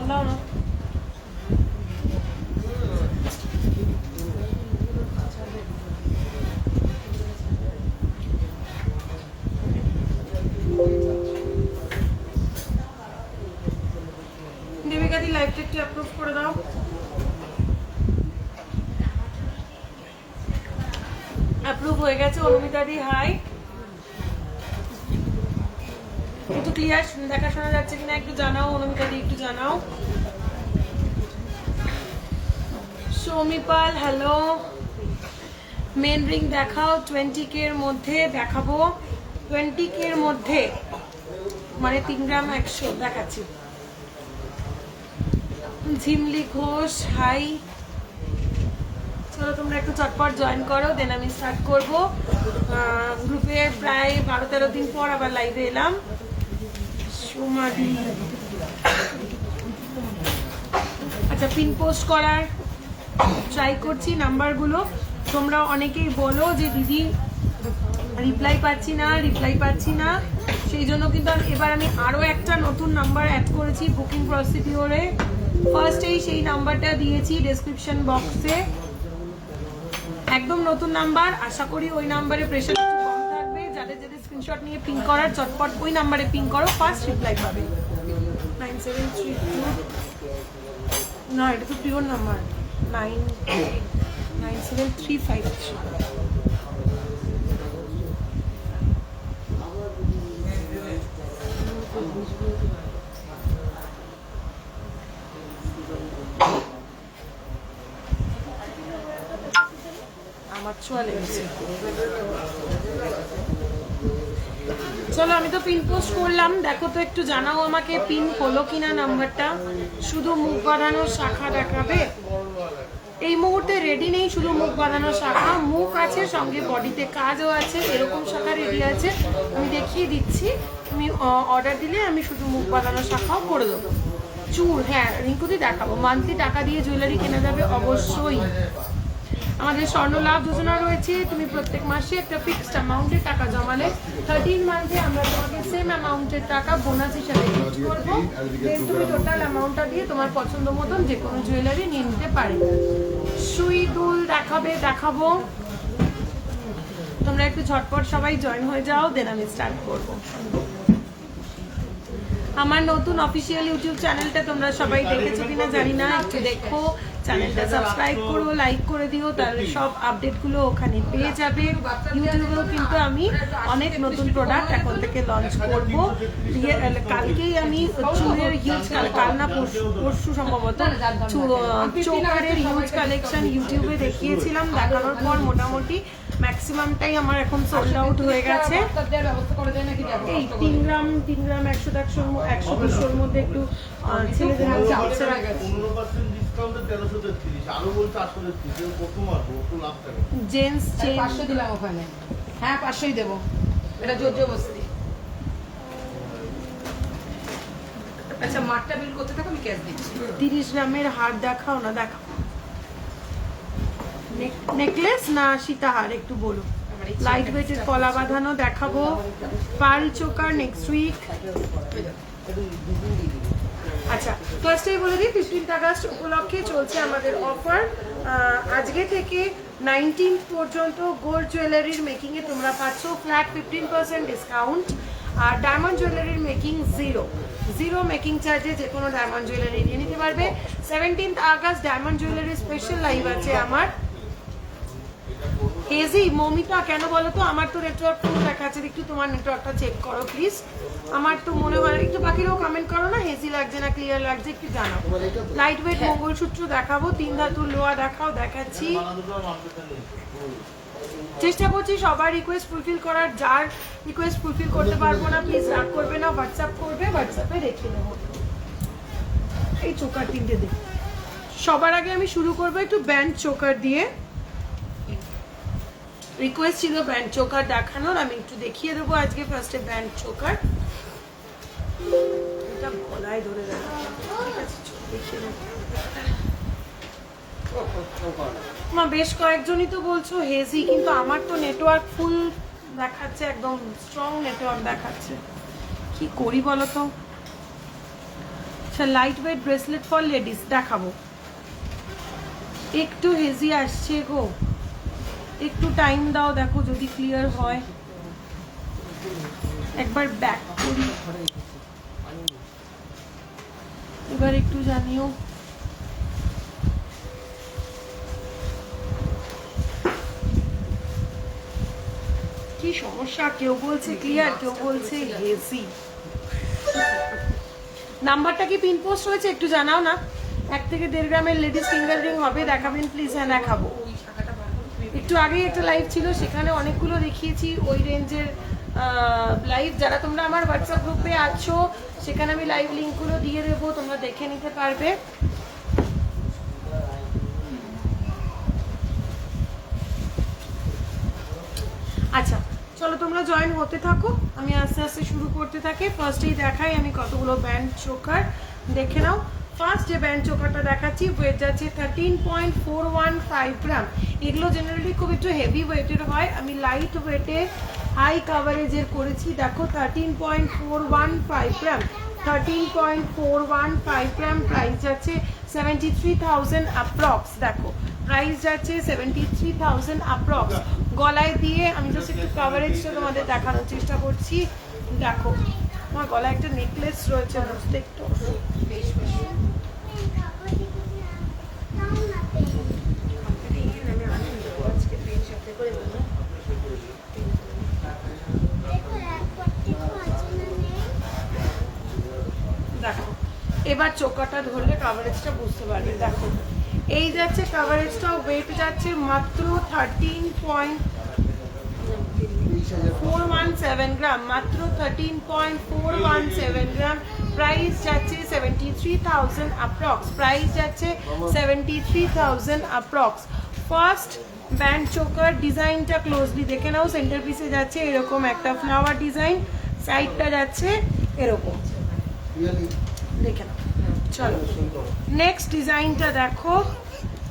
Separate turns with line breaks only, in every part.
দাও না। দেবিকা দি লাইভটা একটু অ্যাপ্রুভ করে দাও। অ্যাপ্রুভ হয়ে গেছে। অনুমিতা দি হাই। একটু ক্লিয়ার দেখা শোনা যাচ্ছে কিনা একটু জানাও। অনুমিতা দি একটু জানাও। সৌমিপাল হ্যালো। মেন রিং দেখাও। 20K এর মধ্যে দেখাবো। 20K এর মধ্যে মানে 3 গ্রাম 100 দেখাচ্ছি। ঝিমলি ঘোষ হাই। চলো তোমরা একটু চটপট জয়েন করো, দেন আমি স্টার্ট করব। গ্রুপে প্রায় 12-13 দিন পর আবার লাইভে এলাম। আচ্ছা, পিন পোস্ট করার ট্রাই করছি নাম্বারগুলো। তোমরা অনেকেই বলো যে দিদি রিপ্লাই পাচ্ছি না, সেই জন্য কিন্তু এবার আমি আরও একটা নতুন নাম্বার অ্যাড করেছি বুকিং প্রসিডিওরে। ফার্স্টেই সেই নাম্বারটা দিয়েছি ডেসক্রিপশন বক্সে, একদম নতুন নাম্বার। আশা করি ওই নাম্বারে প্রেশার কম থাকবে। যাদের স্ক্রিনশট নিয়ে পিং করার চটপট ওই নাম্বারে পিং করো, ফার্স্ট রিপ্লাই পাবে। 9732 না, এটা তো পিওর নাম্বার। 97353। আমার ছোঁয়া লেগেছে। চলো আমি তো পিন পোস্ট করলাম, দেখো তো একটু জানাও আমাকে পিন হলো কিনা নাম্বারটা। শুধু মুখ বাঁধানোর শাখা দেখাবে। এই মুহূর্তে রেডি নেই, শুধু মুখ বাঁধানোর শাখা। মুখ আছে, সঙ্গে বডিতে কাজও আছে, এরকম শাখা রেডি আছে। আমি দেখিয়ে দিচ্ছি, তুমি অর্ডার দিলে আমি শুধু মুখ বাঁধানোর শাখাও করে দেবো। চুল, হ্যাঁ রিঙ্কুদি দেখাবো। মান্থলি টাকা দিয়ে জুয়েলারি কেনা যাবে অবশ্যই। আমাদের স্বর্ণলাভ যোজনা রয়েছে। তুমি প্রত্যেক মাসে একটা ফিক্সড অ্যামাউন্টের টাকা জমালে 13 মান্থে আমরা তোমাকে সেম অ্যামাউন্টের টাকা বোনাস হিসাবে গিফট করবো। দেন তুমি টোটাল অ্যামাউন্টটা দিয়ে তোমার পছন্দ মতন যে কোনো জুয়েলারি নিয়ে নিতে পারে। সুই দুল দেখাবো। তোমরা একটু ঝটপট সবাই জয়েন হয়ে যাও, দেন আমি স্টার্ট করবো। আমার নতুন অফিসিয়াল ইউটিউব চ্যানেলটা তোমরা সবাই দেখেছো কিনা জানি না, একটু দেখো। চ্যানেলটা সাবস্ক্রাইব করো, লাইক করে দিও, তাহলে সব আপডেটগুলো ওখানে পেয়ে যাবে। ইউটিউবেও কিন্তু আমি অনেক নতুন প্রোডাক্ট এখন থেকে লঞ্চ করবো। কালকেই আমি চুলের হিউজ, কাল না পরশু সম্ভবত, চোকারের হিউজ কালেকশন ইউটিউবে দেখিয়েছিলাম। দেখানোর পর মোটামুটি ম্যাক্সিমামটাই আমার এখন সোল্ড আউট হয়ে গেছে। এই 3 গ্রাম 100-200-র মধ্যে একটু ছেলেদের জেন্টস 500 দিলাম ওখানে। হ্যাঁ 500ই দেবো, এটা জোরজবস্তি। আচ্ছা মাঠটা বিল করতে থাকো, আমি ক্যাশ দিচ্ছি। 30 গ্রামের হার দেখাও না, দেখাও। নেকলেস না সীতাহার একটু বলো। লাইট ওয়েটের কলা বাঁধানো দেখাবো। Pearl choker next week. আচ্ছা ফার্স্টেই বলে দিই 15 আগস্ট উপলক্ষে চলছে আমাদের অফার। আজকে থেকে 19 পর্যন্ত গোল্ড জুয়েলারির মেকিংয়ে তোমরা পাচ্ছ ফ্ল্যাট 15% ডিসকাউন্ট। আর ডায়মন্ড জুয়েলারির মেকিং জিরো মেকিং চার্জে যে কোনো ডায়মন্ড জুয়েলারি নিয়ে নিতে পারবে। 17 আগস্ট ডায়মন্ড জুয়েলারির স্পেশাল লাইভ আছে আমার। হেজি মমিতা কেন বলো তো, আমার তো নেটওয়ার্ক ফুল দেখাচ্ছে, একটু তোমার নেটওয়ার্কটা চেক করো প্লিজ। আমার তো মনে হয় একটু বাকিরাও কমেন্ট করো না, হেজি লাগছে না ক্লিয়ার লাগছে একটু জানাও। লাইট ওয়েট মঙ্গলসূত্র দেখাবো। 3 ধাতুর লোয়া দেখাচ্ছি। চেষ্টা করছি সবার রিকোয়েস্ট ফুলফিল করার। যার রিকোয়েস্ট ফুলফিল করতে পারবো না প্লিজ রাগ করবে না, হোয়াটসঅ্যাপ করবে, হোয়াটসঅ্যাপে রেখে দেবো। এই চোকার 3টে দিই। সবার আগে আমি শুরু করবো একটু ব্যান্ড চোকার দিয়ে। রিকোয়েস্ট ছিল ব্যান্ড চোকার দেখানোর, আমি একটু দেখিয়ে দেবো আজকে। ফার্স্টে ব্যান্ড চোকার, এটা গলায় ধরে রাখা, ঠিক আছে দেখিয়ে দেবো। মা বেশ কয়েকজনই তো বলছো হেজি, কিন্তু আমার তো নেটওয়ার্ক ফুল দেখাচ্ছে, একদম স্ট্রং নেটওয়ার্ক দেখাচ্ছে। কি করি বলো তো। আচ্ছা light weight bracelet for ladies দেখাবো, একটু হেজি আসছে গো, একটু টাইম দাও, দেখো যদি ক্লিয়ার হয়। একবার ব্যাক করি, এবার একটু জানিও। কি সমস্যা, কেউ বলছে ক্লিয়ার, কেউ বলছে হেজি। নাম্বারটা কি পিন পোস্ট হয়েছে একটু জানাও না। 1 থেকে 1.5 গ্রামের লেডিস ফিঙ্গার রিং হবে, দেখাবেন প্লিজ। হ্যাঁ দেখাবো। একটু আগেই একটা লাইভ ছিল, সেখানে অনেকগুলো দেখিয়েছি ওই রেঞ্জের লাইভ। যারা তোমরা আমার হোয়াটসঅ্যাপ গ্রুপে আছো সেখানে আমি লাইভ লিঙ্কগুলো দিয়ে দেবো, তোমরা দেখে নিতে পারবে। আচ্ছা চলো তোমরা জয়েন হতে থাকো, আমি আস্তে আস্তে শুরু করতে থাকি। ফার্স্টেই দেখাই আমি কতগুলো ব্যান্ড চোকার, দেখে নাও। ফার্স্ট যে ব্যান্ড চোকারটা দেখাচ্ছি ওয়েট যাচ্ছে 13.415 গ্রাম। এগুলো জেনারেলি খুব একটু হেভি ওয়েটের হয়, আমি লাইট ওয়েটে হাই কাভারেজের করেছি। দেখো 13.415 গ্রাম, 13.415 গ্রাম। প্রাইস যাচ্ছে 73,000 অ্যাপ্রক্স। দেখো প্রাইস যাচ্ছে 73,000 অ্যাপ্রক্স। গলায় দিয়ে আমি জাস্ট একটু কাভারেজটা তোমাদের দেখানোর চেষ্টা করছি। দেখো আমার গলায় একটা নেকলেস রয়েছে, বুঝতে একটু বেশ বেশ দেখো এবার চোকাটা ধরলে কাভারেজটা বুঝতে পারবে। দেখো এই যাচ্ছে কাভারেজটা, ওয়েট যাচ্ছে মাত্র 13.417 গ্রাম, মাত্র 13.417 গ্রাম। প্রাইস যাচ্ছে 73,000 অ্যাপ্রক্স, প্রাইস যাচ্ছে 73,000 অ্যাপ্রক্স। ফার্স্ট ব্যান্ড চোকার ডিজাইনটা ক্লোজলি দেখে নাও। সেন্টার পিসে যাচ্ছে এরকম একটা ফ্লাওয়ার ডিজাইন, সাইডটা যাচ্ছে এরকম, দেখে নাও। চলো নেক্সট ডিজাইনটা দেখো,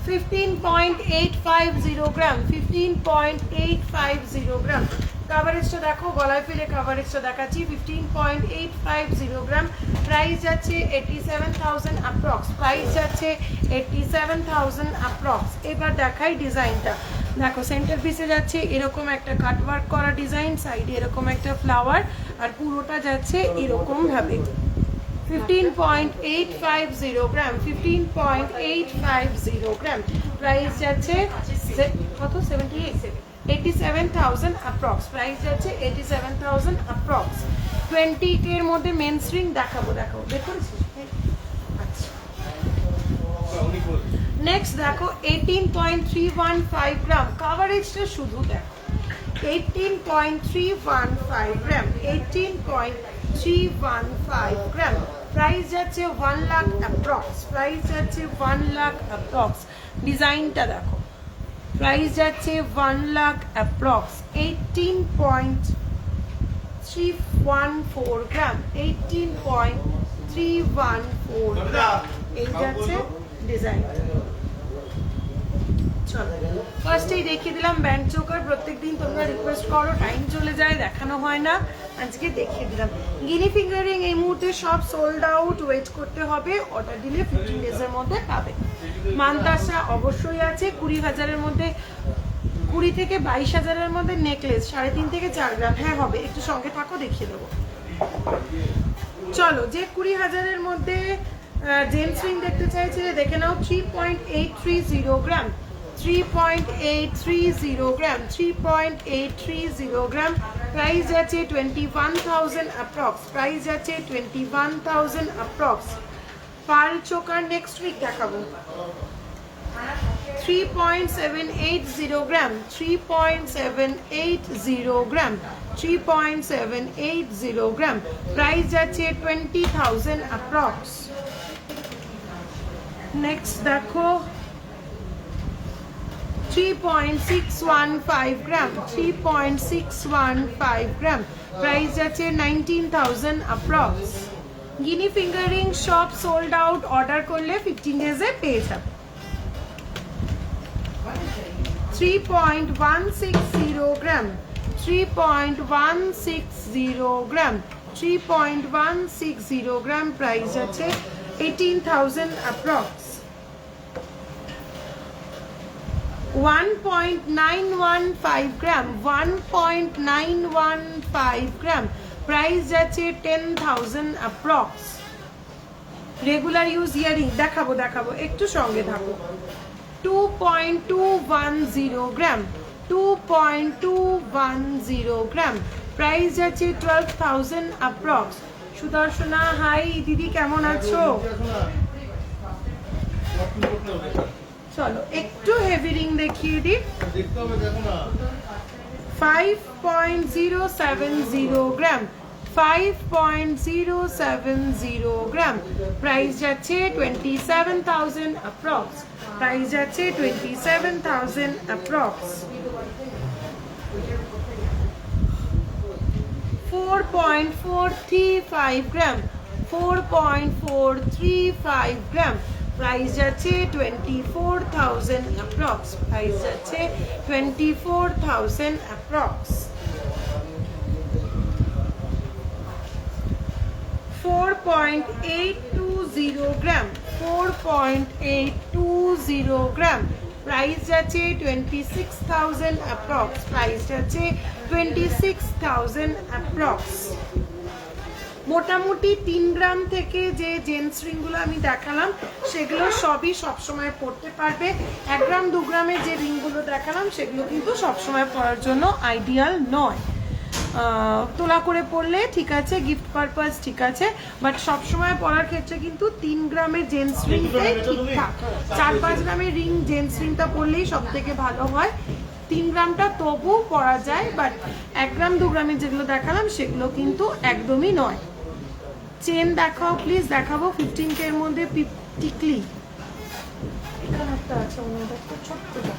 15.850 গ্রাম, 15.850 গ্রাম। কাভারেজটা দেখো, গলায় ফেলে কাভারেজটা দেখাচ্ছি। 15.850 গ্রাম, প্রাইস যাচ্ছে 87,000 অ্যাপ্রক্স, প্রাইস যাচ্ছে 87,000 অ্যাপ্রক্স। এবার দেখাই ডিজাইনটা। দেখো সেন্টার পিসে যাচ্ছে এরকম একটা কাটওয়ার্ক করা ডিজাইন, সাইডে এরকম একটা ফ্লাওয়ার, আর পুরোটা যাচ্ছে এরকম ভাবে। 15.850 গ্রাম, 15.850 গ্রাম। প্রাইস যাচ্ছে কত, 87,000 অ্যাপ্রক্স, প্রাইস যাচ্ছে 87,000 অ্যাপ্রক্স। 20K এর মধ্যে মেন স্ট্রিং দেখাবো, দেখো বের করেছিস? আচ্ছা নেক্সট দেখো 18.315 গ্রাম। কাভারেজটা শুধু দেখো, 18.315 গ্রাম, 18.315 গ্রাম। প্রাইস যাচ্ছে 1 লাখ অ্যাপ্রক্স, প্রাইস যাচ্ছে 1 লাখ অ্যাপ্রক্স। ডিজাইনটা দেখো, প্রাইস যাচ্ছে 1 লাখ অ্যাপ্রক্স। 18.314 গ্রাম, 18.314 গ্রাম। এই যাচ্ছে ডিজাইন। ফার্স্টেই দেখিয়ে দিলাম ব্যান্ড চোকার। প্রত্যেকদিন তোমরা রিকোয়েস্ট করো, টাইম চলে যায়, দেখানো হয় না, আজকে দেখিয়ে দিলাম। গিনি ফিঙ্গারিং এই মুহূর্তে সব সোল্ড আউট, ওয়েট করতে হবে, অর্ডার দিলে 15 ডেজের মধ্যে পাবে। মানতাসা অবশ্যই আছে 20,000-এর মধ্যে, 20 থেকে 22,000-এর মধ্যে নেকলেস 3.5 থেকে 4 গ্রাম। হ্যাঁ হবে, একটু সঙ্গে থাকো, দেখিয়ে দেবো। চলো যে 20,000-এর মধ্যে জেমস রিং দেখতে চাইছে দেখে নাও। 3.830 গ্রাম, 3.830 গ্রাম, 3.830 গ্রাম। প্রাইস যাচ্ছে 21,000 অ্যাপ্রক্স, প্রাইস যাচ্ছে 21,000 approx. Pearl choker next week দেখাবো। 3.780 গ্রাম, 3.780 গ্রাম, 3.780 গ্রাম। প্রাইস যাচ্ছে 20,000 অ্যাপ্রক্স। নেক্সট দেখো 3.615 গ্রাম, 3.615 গ্রাম। প্রাইস যাচ্ছে 19,000 অ্যাপ্রক্স। গিনি ফিঙ্গারিং সব সোল্ড আউট, অর্ডার করলে 15 ডেজে পেয়ে যাবে। 3.160 গ্রাম, 3.160 গ্রাম, 3.160 গ্রাম। প্রাইস আছে 18,000 approx. 1.915 gram, 1.915 gram, প্রাইস যাচ্ছে 10,000 approx. রেগুলার ইউজ ইয়ারিং দেখাবো একটু সঙ্গে থাকো। 2.210 গ্রাম, 2.210 গ্রাম, প্রাইস যাচ্ছে 12,000 approx. সুদর্শনা হাই দিদি, কেমন আছো? চলো একটু হেভি রিং দেখিয়ে দিই। 5.070 গ্রাম, 5.070 গ্রাম, প্রাইস যাচ্ছে 27,000 approx. প্রাইস যাচ্ছে 27,000 approx. 4.435 গ্রাম, 4.435 গ্রাম, প্রাইস যাচ্ছে 24,000 approx. প্রাইস যাচ্ছে 24,000 approx. 4.820 গ্রাম, 4.820 গ্রাম, প্রাইস যাচ্ছে 26,000 approx. প্রাইস যাচ্ছে 26,000 approx. মোটামুটি 3 গ্রাম থেকে যে জেন্টস রিংগুলো আমি দেখালাম সেগুলো সবই সবসময় পরতে পারবে। 1 গ্রাম 2 গ্রামের যে রিংগুলো দেখালাম সেগুলো কিন্তু সবসময় পরার জন্য আইডিয়াল নয়। তোলা করে পরলে ঠিক আছে, গিফট পারপাস ঠিক আছে, বাট সবসময় পরার ক্ষেত্রে কিন্তু 3 গ্রামের জেন্টস রিংটাই ঠিকঠাক। 4-5 গ্রামের রিং জেন্টস রিংটা পরলেই সব থেকে ভালো হয়। 3 গ্রামটা তবু পরা যায়, বাট 1 গ্রাম 2 গ্রামের যেগুলো দেখালাম সেগুলো কিন্তু একদমই নয়। চেন দেখাও প্লিজ, দেখাবো 15K এর মধ্যে টিকলি। এখানে একটা আছে, ওনাদের একটা ছোট্টটা।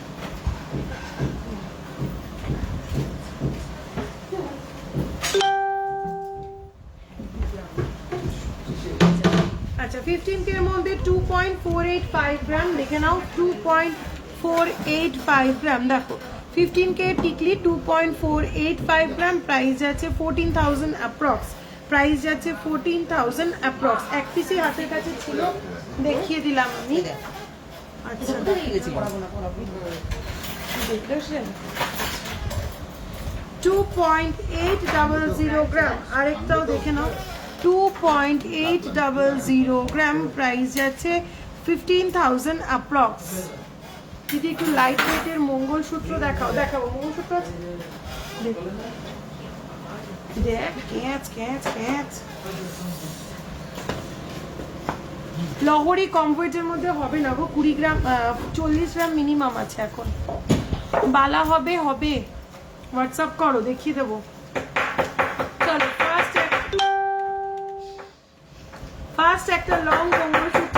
আচ্ছা 15K এর মধ্যে 2.485 গ্রাম দেখে নাও, 2.485 গ্রাম। দেখো 15K টিকলি 2.485 গ্রাম, প্রাইস যাচ্ছে 14,000 approx. প্রাইস যাচ্ছে 14,000 approx. এক পিসি হাতের কাছে ছিল, দেখিয়ে দিলাম আমি। আচ্ছা দেখলেন 2.800 গ্রাম, আরেকটাও দেখে নাও 2.800 গ্রাম, প্রাইস যাচ্ছে 15,000 approx. দিদি একটু লাইট ওয়েটের মঙ্গলসূত্র দেখাও। দেখাবো মঙ্গলসূত্র আছে, দেখ ক্যাচ। লহরি কম ওয়েটের মধ্যে হবে না গো, 20 গ্রাম 40 গ্রাম মিনিমাম আছে এখন। বালা হবে হোয়াটসঅ্যাপ করো, দেখিয়ে দেবো। চলো ফার্স্ট একটা লং মঙ্গলসূত্র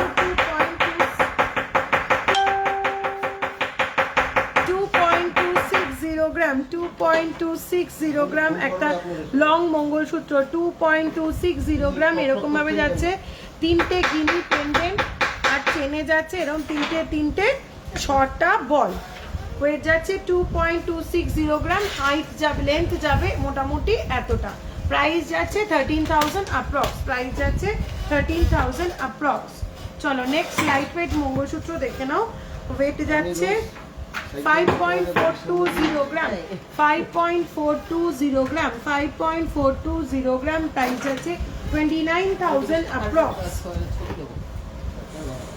2.260 গ্রাম, 2.260 গ্রাম, একটা লং মঙ্গলসূত্র 2.260 গ্রাম। এরকম ভাবে যাচ্ছে 3টে গিনি পেন্ডেন্ট আর চেনে যাচ্ছে এরকম 3টে 6টা বল। ওয়েট যাচ্ছে 2.260 গ্রাম, হাইট যাবে, লেন্থ যাবে মোটামুটি এতটা। প্রাইস যাচ্ছে 13,000 approx. প্রাইস যাচ্ছে 13,000 approx. চলো নেক্সট লাইট ওয়েট মঙ্গলসূত্র দেখে নাও। ওয়েট যাচ্ছে 5.420 গ্রাম, 5.420 গ্রাম, 5.420 গ্রাম, প্রাইস যাচ্ছে 29,000 approx.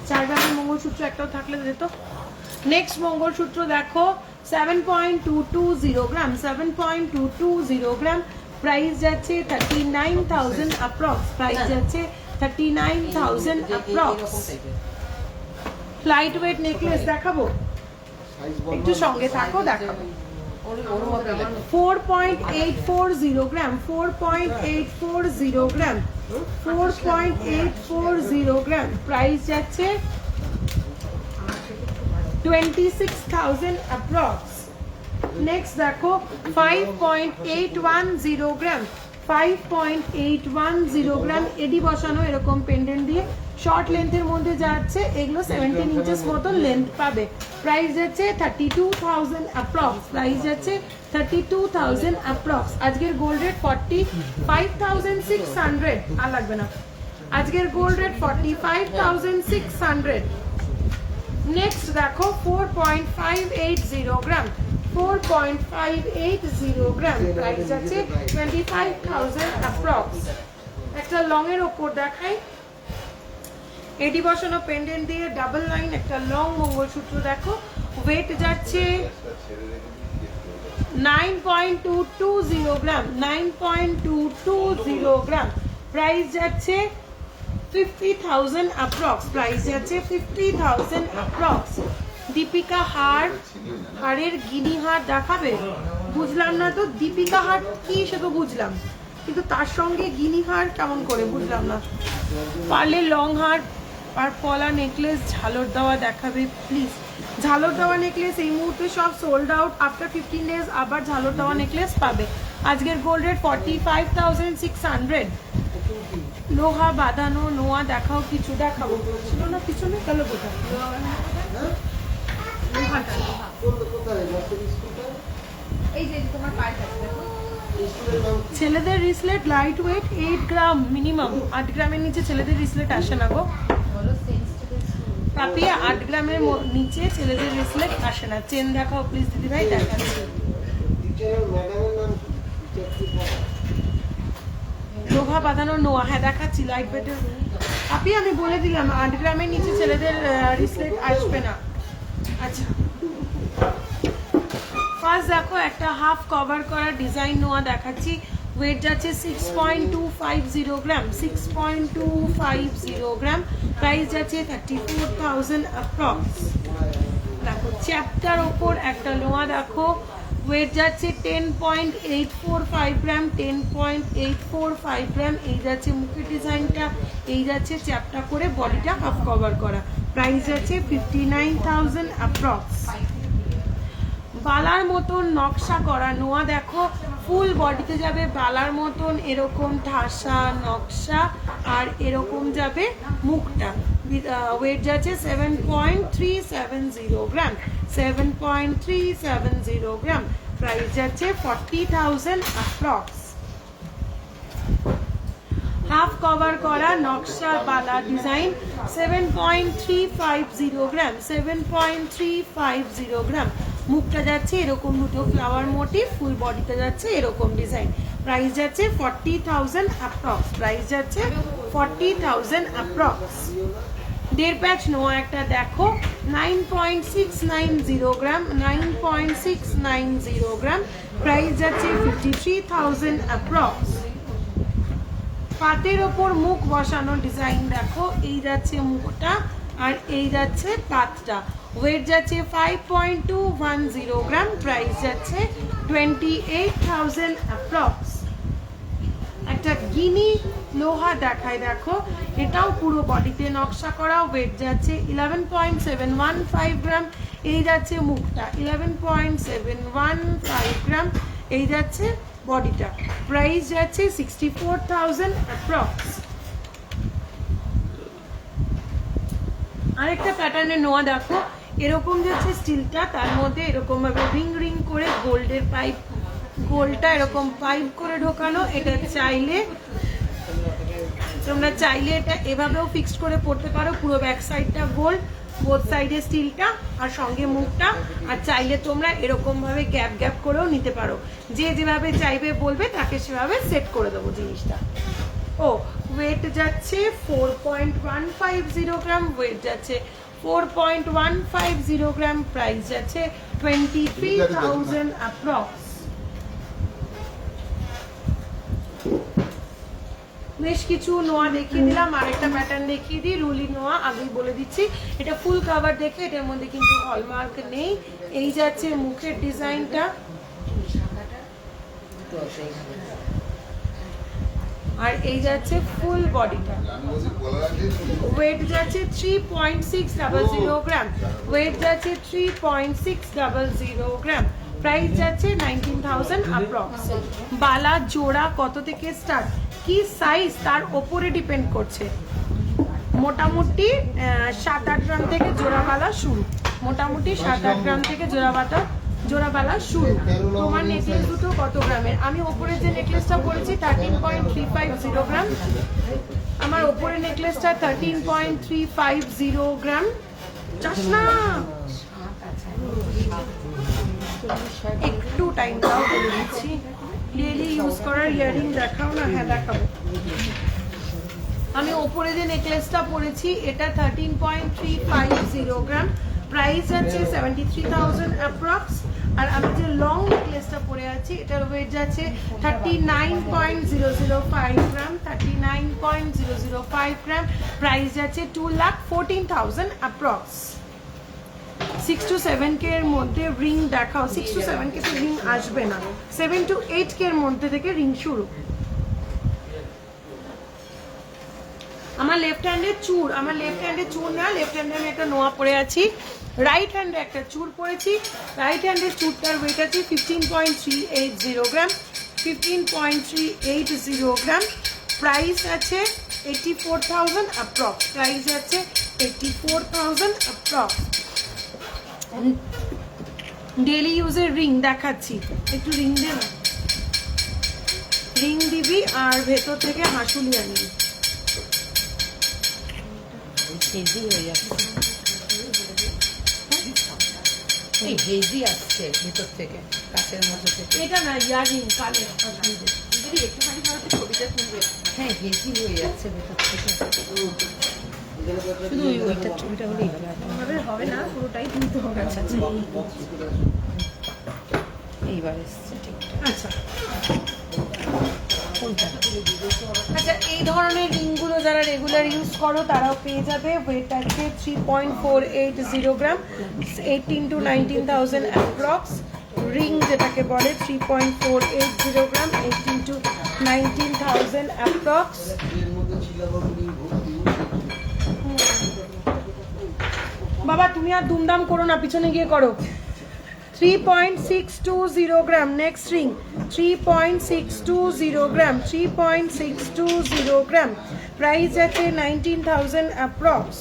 4 গ্রামের মঙ্গলসূত্র একটাও থাকলে যেত। নেক্সট মঙ্গলসূত্র দেখো 7.220 গ্রাম, 7.220 গ্রাম, প্রাইস যাচ্ছে 39,000 approx. প্রাইস যাচ্ছে 39,000 approx. লাইট ওয়েট নেকলেস দেখাবো, একটু সঙ্গে থাকো, দেখাবো। 4.840 গ্রাম, 4.840 গ্রাম, 4.840 গ্রাম, প্রাইস যাচ্ছে 26,000 approx. নেক্সট দেখো 5.810 গ্রাম, 5.810 গ্রাম, এডি বসানো এরকম পেন্ডেন্ট দিয়ে শর্ট লেন্থের মধ্যে যাচ্ছে। এগুলো 17 ইঞ্চেস মতো লেন্থ পাবে। প্রাইস যাচ্ছে 32,000 approx. প্রাইস যাচ্ছে 32,000 approx. আজকের গোল্ড রেট 45,600, আর লাগবে না, আজকের গোল্ড রেট 45,600। নেক্সট দেখো 4.580 গ্রাম, 4.580 গ্রাম, প্রাইস আছে 25,000 অ্যাপ্রক্স। একটা লং এর ওপর দেখাই, এডি বসানো পেন্ডেন্ট দিয়ে ডাবল লাইন একটা লং মঙ্গলসূত্র দেখো, ওয়েট যাচ্ছে 9.220 গ্রাম, 9.220 গ্রাম, প্রাইস যাচ্ছে 50,000 অ্যাপ্রক্স, প্রাইস যাচ্ছে 50,000 অ্যাপ্রক্স। দীপিকা হারের গিনি হার দেখাবে? বুঝলাম না তো, দীপিকা হার কি সে তো বুঝলাম, কিন্তু তার সঙ্গে গিনি হার কেমন করে বুঝলাম না। পারলে লং হার আর পলা নেকলেস ঝালর দেওয়া দেখাবে প্লিজ। ঝালর দেওয়া নেকলেস এই মুহূর্তে সব সোল্ড আউট, আফটার 15 ডেজ আবার ঝালর দেওয়া নেকলেস পাবে। আজকের গোল্ড রেট 45,600। লোহা বাঁধানো নোয়া দেখাও, কিছু দেখাবো ছিল না পিছনে, তাহলে কোথায় ছেলেদের রিসলেট লাইট ওয়েট 8 গ্রাম মিনিমাম, 8 গ্রামের নিচে ছেলেদের রিসলেট আসে না গো পাপিয়া, 8 গ্রামের নিচে ছেলেদের রিসলেট আসে না। চেন দেখাও প্লিজ দিদি ভাই, দেখাচ্ছি। লোহা বাঁধানো নোয়া, হ্যাঁ দেখাচ্ছি লাইট ওয়েটের। পাপিয়া আমি বলে দিলাম 8 গ্রামের নিচে ছেলেদের রিসলেট আসবে না। আচ্ছা ফার্স্ট দেখো একটা হাফ কভার করা ডিজাইন নোয়া দেখাচ্ছি, ওয়েট যাচ্ছে 6.250 গ্রাম, 6.250 গ্রাম, প্রাইস যাচ্ছে 34,000 অ্যাপ্রক্স। দেখো চ্যাপ্টার ওপর একটা নোয়া দেখো, ওয়েট যাচ্ছে 10.845 গ্রাম, 10.845 গ্রাম, এই যাচ্ছে মুখের ডিজাইনটা, এই যাচ্ছে চ্যাপ্টা করে বডিটা হাফ কভার করা, প্রাইস যাচ্ছে 59,000 অ্যাপ্রক্স। বালার মতন নকশা করা নোয়া দেখো, ফুল বডিতে যাবে বালার মতন এরকম ঠাসা নকশা, আর এরকম যাবে মুখটা। ওয়েট যাচ্ছে 7.370 গ্রাম, 7.370 গ্রাম, প্রাইস যাচ্ছে 40,000 অ্যাপ্রক্স। হাফ কভার করা নকশা বালা ডিজাইন 7.350 গ্রাম, 7.350 গ্রাম, মুখটা যাচ্ছে এরকম দুটো ফ্লাওয়ার মোটিভ, ফুল বডিতে যাচ্ছে এরকম ডিজাইন, প্রাইস যাচ্ছে 40,000 অ্যাপ্রক্স, প্রাইস যাচ্ছে 40,000 অ্যাপ্রক্স। দেড় প্যাচ নোয়া একটা দেখো 9.690 গ্রাম, 9.690 গ্রাম, প্রাইস যাচ্ছে 53,000 অ্যাপ্রক্স। পাতের ওপর মুখ বসানো ডিজাইন দেখো, এই যাচ্ছে মুখটা আর এই যাচ্ছে পাতটা, ওয়েট যাচ্ছে 5.210 গ্রাম, প্রাইস যাচ্ছে 28,000 অ্যাপ্রক্স। একটা গিনি লোহা দেখায় দেখো, এটাও পুরো বডিতে নকশা করা, ওয়েট যাচ্ছে 11.715 গ্রাম, এই যাচ্ছে মুখটা 11.715 গ্রাম, এই যাচ্ছে বডিটা, প্রাইস যাচ্ছে 64,000 অ্যাপ্রক্স। আরেকটা প্যাটার্নের নোয়া দেখো, এরকম যাচ্ছে স্টিলটা, তার মধ্যে এরকম ভাবে রিং রিং করে গোল্ডের পাইপ, গোলটা এরকম পাইপ করে ঢোকানো, এটা চাইলে তোমরা চাইলে এটা এভাবেও ফিক্সড করে পড়তে পারো, পুরো ব্যাক সাইডটা গোল্ড, বোথ সাইডে স্টিলটা আর সঙ্গে মুখটা, আর চাইলে তোমরা এরকম ভাবে গ্যাপ গ্যাপ করেও নিতে পারো, যে যেভাবে চাইবে বলবে তাকে সেভাবে সেট করে দেবো জিনিসটা। ও ওয়েট যাচ্ছে 4.150 গ্রাম, ওয়েট যাচ্ছে 4.150 গ্রাম, প্রাইস যাচ্ছে 23,000 অ্যাপ্রক্স। বেশ কিছু নোয়া দেখিয়ে দিলাম, আরেকটা প্যাটার্ন দেখিয়ে দিই, রুলি নোয়া আগেই বলে দিচ্ছি, এটা ফুল কাভার দেখে, এটার মধ্যে কিন্তু হলমার্ক নেই। এই যাচ্ছে মুখের ডিজাইনটা, আর এই যাচ্ছে ফুল বডিটা, ওয়েট যাচ্ছে 3.600 গ্রাম, ওয়েট যাচ্ছে 3.600 গ্রাম, প্রাইস যাচ্ছে 19,000 অ্যাপ্রক্স। বালা জোড়া কত থেকে স্টার্ট, কি সাইজ তার ওপরে ডিপেন্ড করছে, মোটামুটি 7-8 গ্রাম থেকে জোড়া বালা শুরু, মোটামুটি 7-8 গ্রাম থেকে জোড়াবেলা শুরু। তোমার নেকলেস দুটো কত গ্রামের? আমি ওপরে যে নেকলেসটা পরেছি 13.350 গ্রাম, আমার ওপরে নেকলেসটা 13.350 গ্রাম। চাস না একটু টাইম দাও, বলে দিচ্ছি। ডেইলি ইউজ করার ইয়ারিং দেখাও না। হ্যাঁ দেখাবো। আমি ওপরে যে নেকলেসটা পরেছি এটা 13.350 গ্রাম, প্রাইস আছে 73,000 অ্যাপ্রক্স। আর আমি যে লং নেকলেসটা পরে আছি এটার ওয়েট যাচ্ছে 39.005 গ্রাম, 39.005 গ্রাম, প্রাইস যাচ্ছে 2,14,000 অ্যাপ্রক্স। 6 to 7K এর মধ্যে রিং দেখাও। 6 to 7K তে রিং আসবে না, 7 to 8K এর মধ্যে থেকে রিং শুরু। আমার লেফট হ্যান্ডে চূড়, আমার লেফট হ্যান্ডে চূড় না, লেফট হ্যান্ডে আমি একটা নোয়া পরে আছি, রাইট হ্যান্ডে একটা চূড় পরেছি। রাইট হ্যান্ডের চূড়টার ওয়েট আছে 15.380 গ্রাম, 15.380 গ্রাম, প্রাইস আছে 84,000 অ্যাপ্রক্স, প্রাইস আছে 84,000 অ্যাপ্রক্স। ডেলি ইউজের রিং দেখাচ্ছি, একটু রিং দে না, রিং দিবি আর ভেতর থেকে হাঁসুলি আনবি।
হেজি হয়ে যাচ্ছে, এই হেজি আসছে ভিতর থেকে, কাছের মধ্যে থেকে।
এটা না ইয়ারিং কালে
যদি একটুখানি ভালো ছবিটা তুলবে। হ্যাঁ হেজি হয়ে যাচ্ছে ভিতর থেকে, শুধু ওইটার ছবিটা হলেই হবে।
হবে না, পুরোটাই তুলতে হবে।
আচ্ছা আচ্ছা, এইবার এসছে ঠিক।
আচ্ছা আচ্ছা, এই ধরনের রিংগুলো যারা রেগুলার ইউজ করো তারাও পেয়ে যাবে। ওয়েট আছে 3.480 গ্রাম, 18 to 19,000 অ্যাপ্রক্স। রিং যেটাকে বলে 3.480 গ্রাম, 18 to 19,000 অ্যাপ্রক্স। বাবা তুমি আর দুমদাম করো না, পিছনে গিয়ে করো। 3.620 গ্রাম নেক্সট রিং, 3.620 গ্রাম, 3.620 গ্রাম, প্রাইস আছে 19,000 অ্যাপ্রক্স।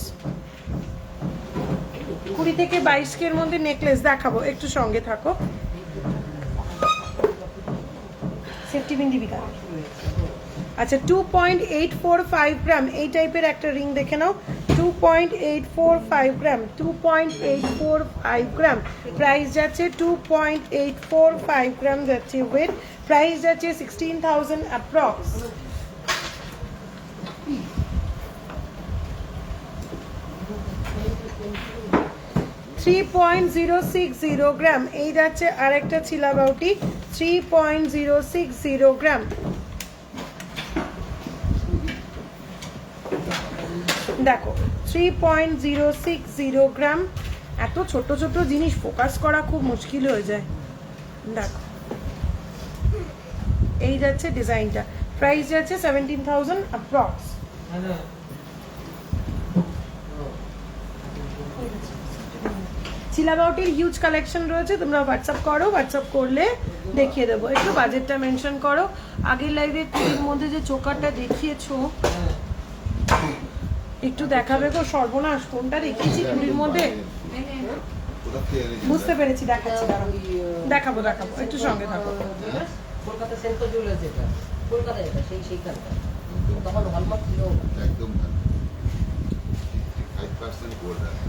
20 থেকে 22K এর মধ্যে নেকলেস দেখাবো, একটু সঙ্গে থাকো। সেফটি পিন দিবি কার? আচ্ছা 2.845 গ্রাম, এই টাইপের একটা রিং দেখে নাও। 2.845 গ্রাম, 2.845 গ্রাম, প্রাইস যাচ্ছে 2.845 গ্রাম যাচ্ছে ওয়েট, প্রাইস যাচ্ছে 16,000 অ্যাপ্রক্স। $3.060 গ্রাম, এই যাচ্ছে আরেকটা ছিলা বাউটি, 3.060 গ্রাম। দেখো 3.060 গ্রাম। এত ছোট ছোট জিনিস ফোকাস করা খুব মুশকিল হয়ে যায়। দেখো এই যাচ্ছে ডিজাইনটা, প্রাইস যাচ্ছে 17,000 অ্যাপ্রক্স। চিলাবাউটির হিউজ কালেকশন রয়েছে, তোমরা হোয়াটসঅ্যাপ করো, হোয়াটসঅ্যাপ করলে দেখিয়ে দেবো। একটু বাজেটটা মেনশন করো। আগের লাইভে চুড়ির মধ্যে যে চোকারটা দেখিয়েছো একটু দেখাবে গো। সর্বনাশ, কোনটা দেখিয়েছি চুড়ির মধ্যে বুঝতে পেরেছি, দেখাচ্ছি, দেখাবো দেখাবো, একটু সঙ্গে থাকো।
কলকাতা সেন্ট্রাল জুয়েলার্স, যেটা কলকাতা, যেটা সেইখানটা তখন হলমার্ক ছিল একদম
5% গোল্ড আছে।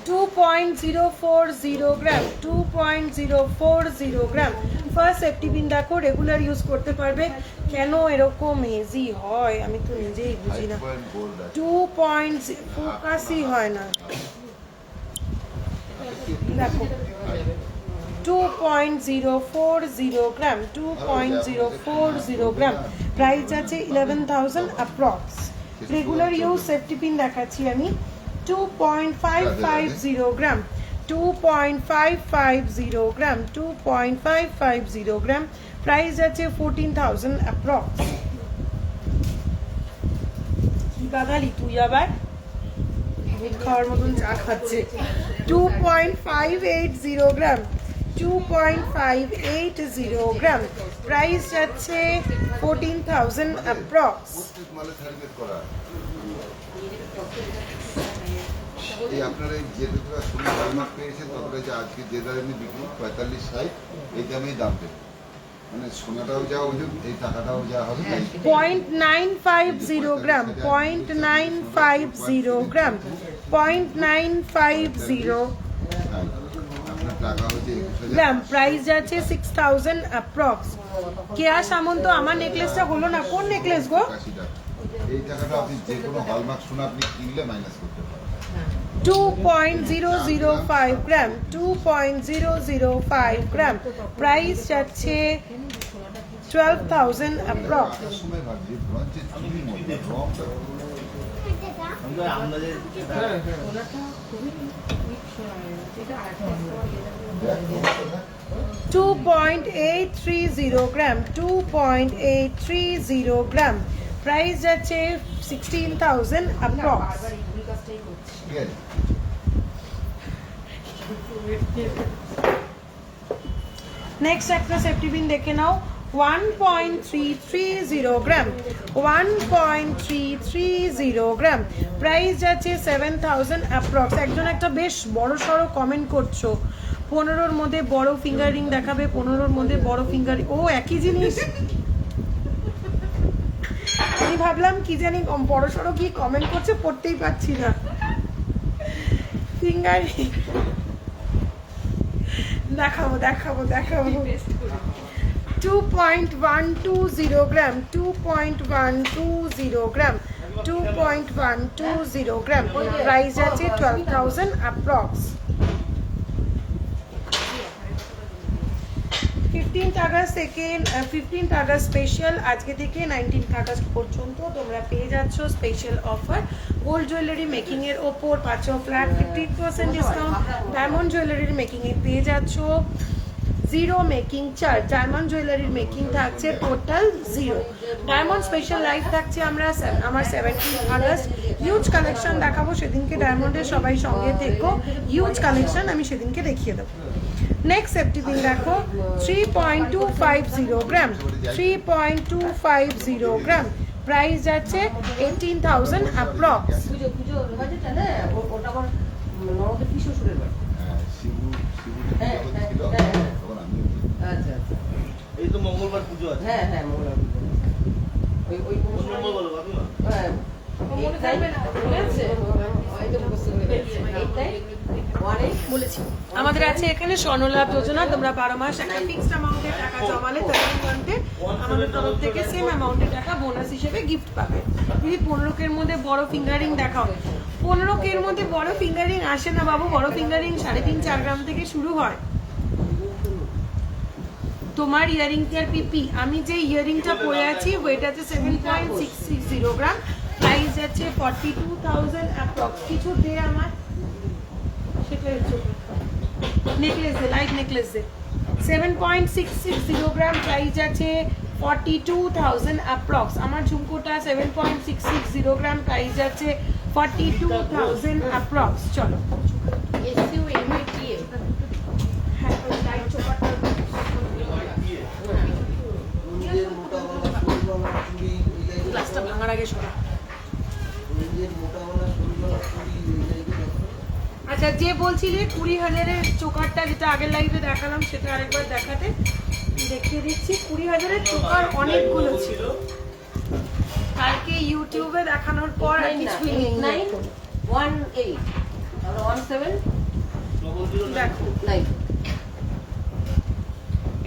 2.040 গ্রাম, 2.040 গ্রাম। ফার্স্ট সেফটি পিন দেখো, রেগুলার ইউজ করতে পারবে। কেন এরকম হেজি হয় আমি তো নিজেই বুঝি না। 2. ফোকাসই হয় না। দেখো 2.040 গ্রাম, 2.040 গ্রাম, প্রাইস আছে 11,000 approx. Regular use safety pin দেখাচ্ছি আমি। 2.550 গ্রাম, 2.550 গ্রাম, 2.550 গ্রাম, প্রাইস আছে 14,000 অ্যাপ্রক্স। কি বাঙালি তুই আবার খাওয়ার মতন চা খাচ্ছে। 2.580 গ্রাম, 2.580 গ্রাম, প্রাইস যাচ্ছে 14,000 অ্যাপ্রক্স।
এই আপনারা যেটা সোনা হলমার্ক পেয়েছেন ততটা যে আজকে যে দামে বিক্রি 45-60 এই দামেই দাম পেয়ে মানে সোনাটাও যা ওজন এই টাকাটাও যা হবে
0.950 গ্রাম 0.950 গ্রাম 0.950
আপনার টাকা হচ্ছে 21,000
গ্রাম প্রাইস যাচ্ছে 6000 অ্যাপ্রক্স। কেয়া সামন্ত আমার নেকলেসটা হলো না, কোন নেকলেস গো?
80 টাকা এই টাকাটা আপনি যে কোনো হলমার্ক সোনা আপনি কিনলে মাইনাস করতে পারেন
2.005 গ্রাম 2.005 গ্রাম প্রাইস যাচ্ছে 12,000 অ্যাপ্রক্স।
টাকার সময় ভাবছি ব্রঞ্চে চুরি মধ্যে রংটা
2.830 গ্রাম 2.830 গ্রাম প্রাইস যাচ্ছে 16,000 অ্যাপ্রক্স।
ঠিক আছে
নেক্সট একটা সেফটি পিন দেখে নাও 1.330 গ্রাম 1.330 গ্রাম প্রাইস যাচ্ছে 7,000 অ্যাপ্রক্স। একজন একটা বেশ বড় সড়ো কমেন্ট করছো 15-র মধ্যে বড় ফিঙ্গার রিং দেখাবে, 15-র মধ্যে বড় ফিঙ্গার, ও একই জিনিস। আমি ভাবলাম কি জানি বড় সড়ো কি কমেন্ট করছে, পড়তেই পাচ্ছি না। ফিঙ্গার রিং দেখাবো দেখাবো দেখাবো 2.120 গ্রাম 2.120 গ্রাম 2.120 গ্রাম প্রাইস আছে 12,000 অ্যাপ্রক্স। 15th আগস্ট থেকে 15th আগস্ট স্পেশাল আজকে থেকে 19th আগস্ট পর্যন্ত তোমরা পেয়ে যাচ্ছ special offer. Gold jewellery making এর ওপর পাচ্ছ ফ্ল্যাট 15% ডিসকাউন্ট। ডায়মন্ড জুয়েলারির মেকিং এ পেয়ে যাচ্ছ জিরো মেকিং চার্জ। ডায়মন্ড জুয়েলারির মেকিং থাকছে total zero. Diamond special live থাকছে আমার 17th আগস্ট। হিউজ কালেকশন দেখাবো সেদিনকে, ডায়মন্ডের সবাই সঙ্গে থেকো, হিউজ কালেকশন আমি সেদিনকে দেখিয়ে দেবো। নেক্সট সেফটি পিন দেখো 3.250 গ্রাম 3.250 গ্রাম প্রাইস যাচ্ছে 18,000 অ্যাপ্রক্স।
পুজো পুজো বাজেটটা না ওটা আমার ননদের কি শ্বশুরের বাড়ি।
শিবু
হ্যাঁ,
ছিল
হ্যাঁ, হ্যাঁ।
তখন আমি
আচ্ছা আচ্ছা
এই তো মঙ্গলবার পুজো আছে।
হ্যাঁ হ্যাঁ মঙ্গলবার পুজো। ওই
কোন নম্বর বলো কাকিমা?
হ্যাঁ মনে থাকবে না মনে আছে হয়তো মুখস্থ হয়ে গেছে এইটাই 18
বলেছি আমাদের আছে এখানে স্বর্ণলাভ যোজনা। তোমরা 12 মাস একটা ফিক্সড অ্যামাউন্টের টাকা জমালে 13 মান্থে আমাদের তরফ থেকে সেম অ্যামাউন্টের টাকা বোনাস হিসেবে গিফট পাবে। যদি 15 মধ্যে বড় ফিঙ্গারিং দেখাও, 15 মধ্যে বড় ফিঙ্গারিং আসে না বাবু। বড় ফিঙ্গারিং 3.5-4 গ্রাম থেকে শুরু হয়। তোমার ইয়ারিংটার পিপি, আমি যে ইয়ারিংটা পরে আছি ওয়েট আছে 7.660 গ্রাম, প্রাইস যাচ্ছে 42,000 অ্যাপ্রক্স। কিছু দে আমার সেটা হচ্ছে নেকলেস দে, লাইট নেকলেস দে। 7.660 গ্রাম প্রাইস আছে 42,000 অ্যাপ্রক্স। আমার ঝুমকোটা 7.660 গ্রাম প্রাইস যাচ্ছে 42,000 অ্যাপ্রক্স। চলো হ্যাঁ ওই লাইট চোপাটা
নিজের মোটাওয়ালা সরুওয়ালা চুড়ি ওই জায়গায়
গ্লাসটা ভাঙার আগে শোনা।
নিজের মোটাওয়ালা সরুওয়ালা চুড়ি ওই জায়গায় দেখো।
আচ্ছা যে বলছিলে 20,000-এর চোকারটা যেটা আগের লাইভে দেখালাম সেটা আরেকবার দেখাতে দেখিয়ে দিচ্ছি। 20,000-এর চোকার অনেকগুলো ছিল, কালকে ইউটিউবে দেখানোর পর আর কিছুই নেই।
918 তাহলে 17
দেখো
9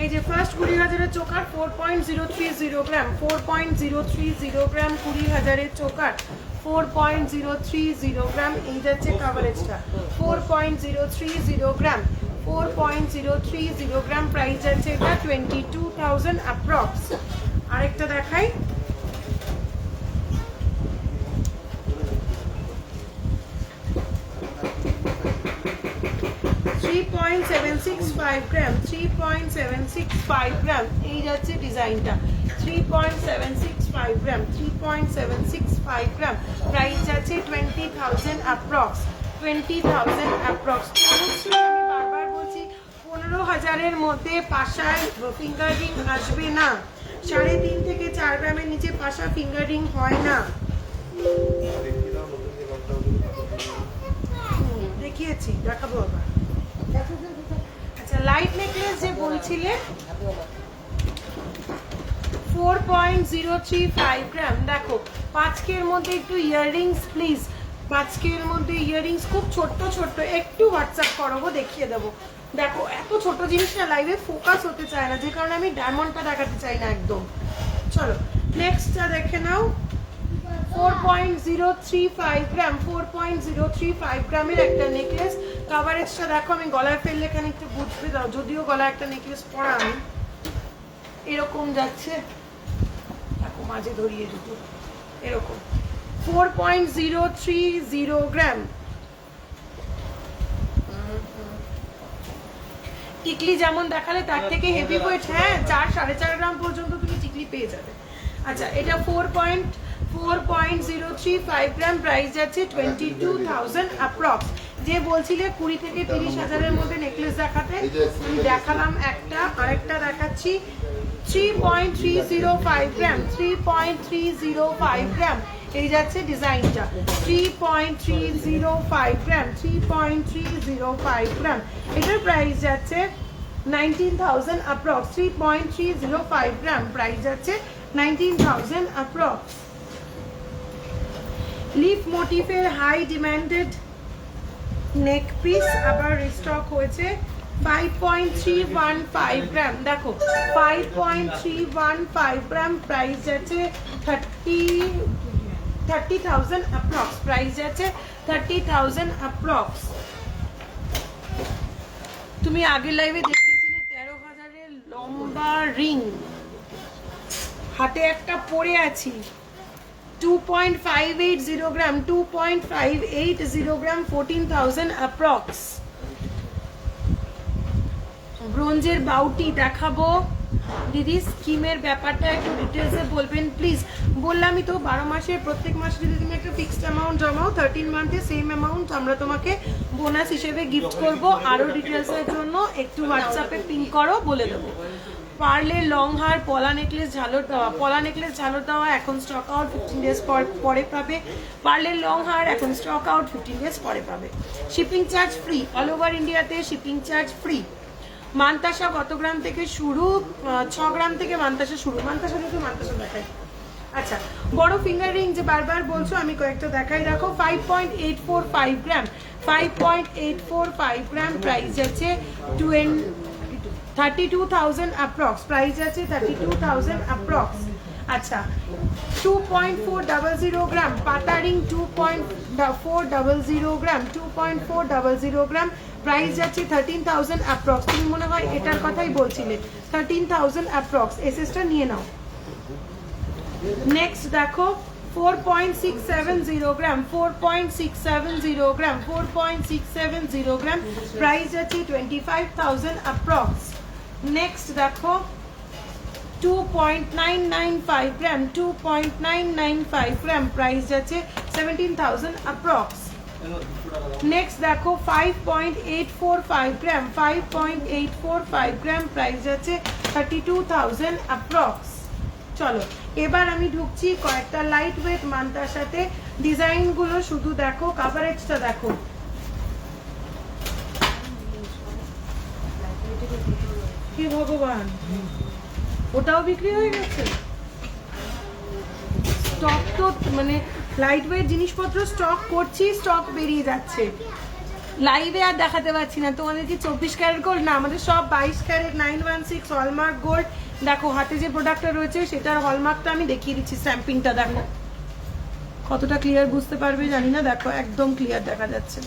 এই যে ফার্স্ট 20,000-এর চোকার 4.030 গ্রাম 4.030 গ্রাম 20,000-এর চোকার 4.030 গ্রাম। এই যাচ্ছে কাভারেজটা 4.030 গ্রাম 4.030 গ্রাম প্রাইস যাচ্ছে এটা 22,000 অ্যাপ্রক্স। আরেকটা দেখাই 3.765 গ্রাম 3.765 গ্রাম এই যাচ্ছে ডিজাইনটা 3.765 গ্রাম 3.765 গ্রাম প্রাইস যাচ্ছে 20,000 অ্যাপ্রক্স 20,000 অ্যাপ্রক্স। আমি বারবার বলছি 15,000-এর মধ্যে পাশায় ফিঙ্গার রিং আসবে না। 3.5 থেকে 4 গ্রামের নিচে পাশা ফিঙ্গার রিং হয় না। দেখিয়েছি, দেখাবো আবার। আচ্ছা, লাইট নেকলেস যে বলছিলে 4.035 গ্রাম। দেখো 5K-র মধ্যে একটু ইয়াররিংস প্লিজ, 5K-র মধ্যে ইয়াররিংস খুব ছোট্ট ছোট্ট, একটু হোয়াটসঅ্যাপ করাবো, দেখিয়ে দেবো। দেখো এত ছোট জিনিস না লাইভে ফোকাস হতে চায় না, যে কারণে আমি ডায়মন্ডটা দেখাতে চাই না একদম। চলো নেক্সটটা দেখে নাও। 4.035 গ্রাম, 4.035 গ্রামের একটা নেকলেস। কাভারেজটা দেখো, আমি গলায় ফেললে খানিকটা বুঝতে দাও, যদিও গলায় একটা নেকলেস পরা আমি, এরকম যাচ্ছে, দেখো মাঝে ধরিয়ে দুটো এরকম। 4.030 গ্রাম। টিকলি যেমন দেখালে তার থেকে হেভি ওয়েট, হ্যাঁ 4-4.5 গ্রাম পর্যন্ত তুমি টিকলি পেয়ে যাবে। আচ্ছা, এটা 4.035 গ্রাম, প্রাইস যাচ্ছে 22,000 অ্যাপ্রক্স। যে বলছিলে 20 থেকে 30,000-এর মধ্যে নেকলেস দেখাতে, আমি দেখালাম একটা, আরেকটা দেখাচ্ছি 3.305 গ্রাম, 3.305 গ্রাম, এই যাচ্ছে ডিজাইনটা 3.305 গ্রাম, 3.305 গ্রাম, এটার প্রাইস যাচ্ছে 19,000 অ্যাপ্রক্স। 3.305 গ্রাম, প্রাইস যাচ্ছে 19,000 অ্যাপ্রক্স। লিফ মোটিভের হাই ডিমান্ডেড নেক পিস আবার রিস্টক হয়েছে 5.315 গ্রাম। দেখো 5.315 গ্রাম, প্রাইস যাচ্ছে 30,000 অ্যাপ্রক্স, প্রাইস যাচ্ছে 30,000 অ্যাপ্রক্স। তুমি আগের লাইভে দেখিয়েছিলে 13,000-এর লম্বা রিং, হাতে একটা পরে আছি 2.580 গ্রাম, 2.580 গ্রাম, 14,000 অ্যাপ্রক্স। ব্রোঞ্জের বাউটি দেখাবো দিদি, স্কিমের ব্যাপারটা একটু ডিটেলসে বলবেন প্লিজ। বললামই তো 12 মাসে প্রত্যেক মাসে যদি তুমি একটা ফিক্সড অ্যামাউন্ট জমাও, 13 মান্থে সেম অ্যামাউন্ট আমরা তোমাকে বোনাস হিসেবে গিফট করব। আরো ডিটেলসের জন্য একটু হোয়াটসঅ্যাপে পিং করো, বলে দেবো। পার্লের লং হার, পলা নেকলেস ঝালর দেওয়া, পলা নেকলেস ঝালর দেওয়া এখন স্টক আউট, 15 ডেজ পরে পাবে। পার্লের লং হার এখন স্টক আউট, 15 ডেজ পরে পাবে। Shipping charge free, all over ইন্ডিয়াতে শিপিং চার্জ ফ্রি। মান্তাসা কত গ্রাম থেকে শুরু? 6 গ্রাম থেকে মান্তাসা শুরু। মান্তাসা থেকে মান্তাসা দেখাই। আচ্ছা, বড় ফিঙ্গার রিং যে বারবার বলছো, আমি কয়েকটা দেখাই। দেখো 5.845 গ্রাম, 5.845 গ্রাম, প্রাইস যাচ্ছে 32,000 অ্যাপ্রক্স, প্রাইস আছে 32,000 অ্যাপ্রক্স। আচ্ছা, 2.400 গ্রাম পাতা রিং, 2.400 গ্রাম, 2.400 গ্রাম, প্রাইস যাচ্ছে 13,000 অ্যাপ্রক্স। তুমি মনে হয় এটার কথাই বলছিলে, 13,000 অ্যাপ্রক্স। এসএসটা নিয়ে নাও। নেক্সট দেখো 4.670 গ্রাম, 4.670 গ্রাম, 4.670 গ্রাম, প্রাইস যাচ্ছে 25,000 অ্যাপ্রক্স। নেক্সট দেখো 2.995 গ্রাম, 2.995 গ্রাম, প্রাইস যাচ্ছে 17,000 অ্যাপ্রক্স। নেক্সট দেখো 5.845 গ্রাম, 5.845 গ্রাম, প্রাইস যাচ্ছে 32,000 অ্যাপ্রক্স। চলো এবার আমি ঢুকছি কয়েকটা লাইট ওয়েট মান্তার সাথে। ডিজাইনগুলো শুধু দেখো, কাভারেজটা দেখো। হে ভগবান, ওটাও বিক্রি হয়ে গেছে। স্টক তো মানে লাইট ওয়েট জিনিসপত্র স্টক করছি, স্টক বেরিয়ে যাচ্ছে। লাইভে আর দেখাতে পারছি না। তোমাদের কি 24 ক্যারেট গোল্ড? না, আমাদের সব 22 ক্যারেট 916 হলমার্ক গোল্ড। দেখো হাতে যে প্রোডাক্টটা রয়েছে সেটার হলমার্কটা আমি দেখিয়ে দিচ্ছি, স্ট্যাম্পিংটা দেখো। কতটা ক্লিয়ার বুঝতে পারবে জানি না, দেখো একদম ক্লিয়ার দেখা যাচ্ছে।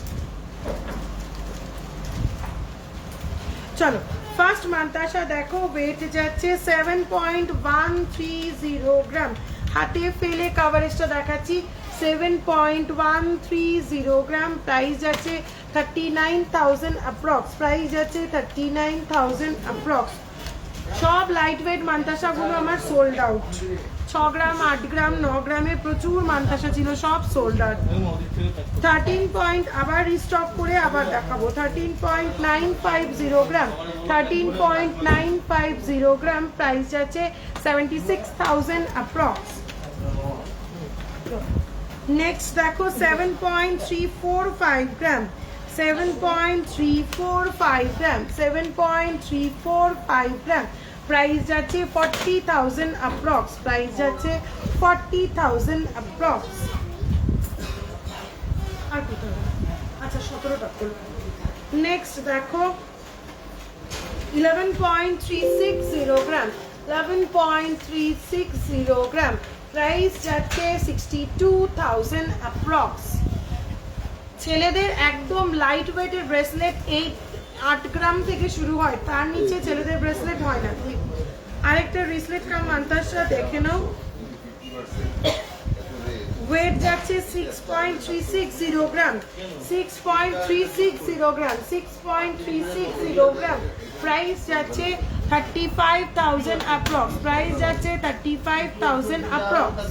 চলো ফার্স্ট মান্তাসা দেখো, ওয়েট যাচ্ছে 7.130 গ্রাম। হাতে ফেলে কাভারেজটা দেখাচ্ছি 7.130 গ্রাম, প্রাইস যাচ্ছে 39,000 অ্যাপ্রক্স, প্রাইস যাচ্ছে 39,000 অ্যাপ্রক্স। সব লাইট ওয়েট মান্তাসাগুলো আমার সোল্ড আউট। 6 গ্রাম, 8 গ্রাম, 9 গ্রামে প্রচুর মান্তাসা ছিল, সব সোল্ড আউট। 13 পয়েন্ট আবার রিস্টক করে আবার দেখাবো। 13.950 গ্রাম, 13.950 গ্রাম, প্রাইস যাচ্ছে 76,000 অ্যাপ্রক্স। নেক্সট দেখো 7.345 গ্রাম, 7.345 গ্রাম, 7.345 গ্রাম, প্রাইস যাচ্ছে 40,000 অ্যাপ্রক্স, প্রাইস যাচ্ছে 40,000 অ্যাপ্রক্স। আর কোথাও আচ্ছা 17টা করো। নেক্সট দেখো 11.360 গ্রাম, 11.360 গ্রাম, প্রাইস যাচ্ছে 62,000 অ্যাপ্রক্স। ছেলেদের একদম লাইট ওয়েটের ব্রেসলেট 8 গ্রাম থেকে শুরু হয়, তার নিচে ছেলেদের ব্রেসলেট হয় না। আরেকটা ব্রেসলেট কাম মান্তাসা দেখে নাও, ওয়েট যাচ্ছে 6.360 গ্রাম, 6.360 গ্রাম, 6.360 গ্রাম, প্রাইস যাচ্ছে 35,000 অ্যাপ্রক্স, প্রাইস যাচ্ছে 35,000 অ্যাপ্রক্স।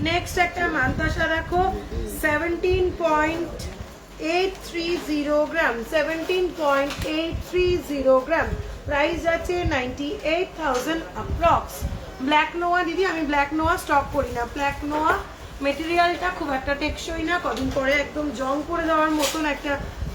নেক্সট একটা মান্তাসা দেখো 17.830 গ্রাম, 17.830 গ্রাম, প্রাইস যাচ্ছে 98,000 অ্যাপ্রক্স। ব্ল্যাক নোয়া দিদি, আমি ব্ল্যাক নোয়া স্টক করি না, ব্ল্যাক নোয়া মেটেরিয়ালটা খুব একটা টেকসই না, কদিন পরে একদম জং করে দেওয়ার মতন একটা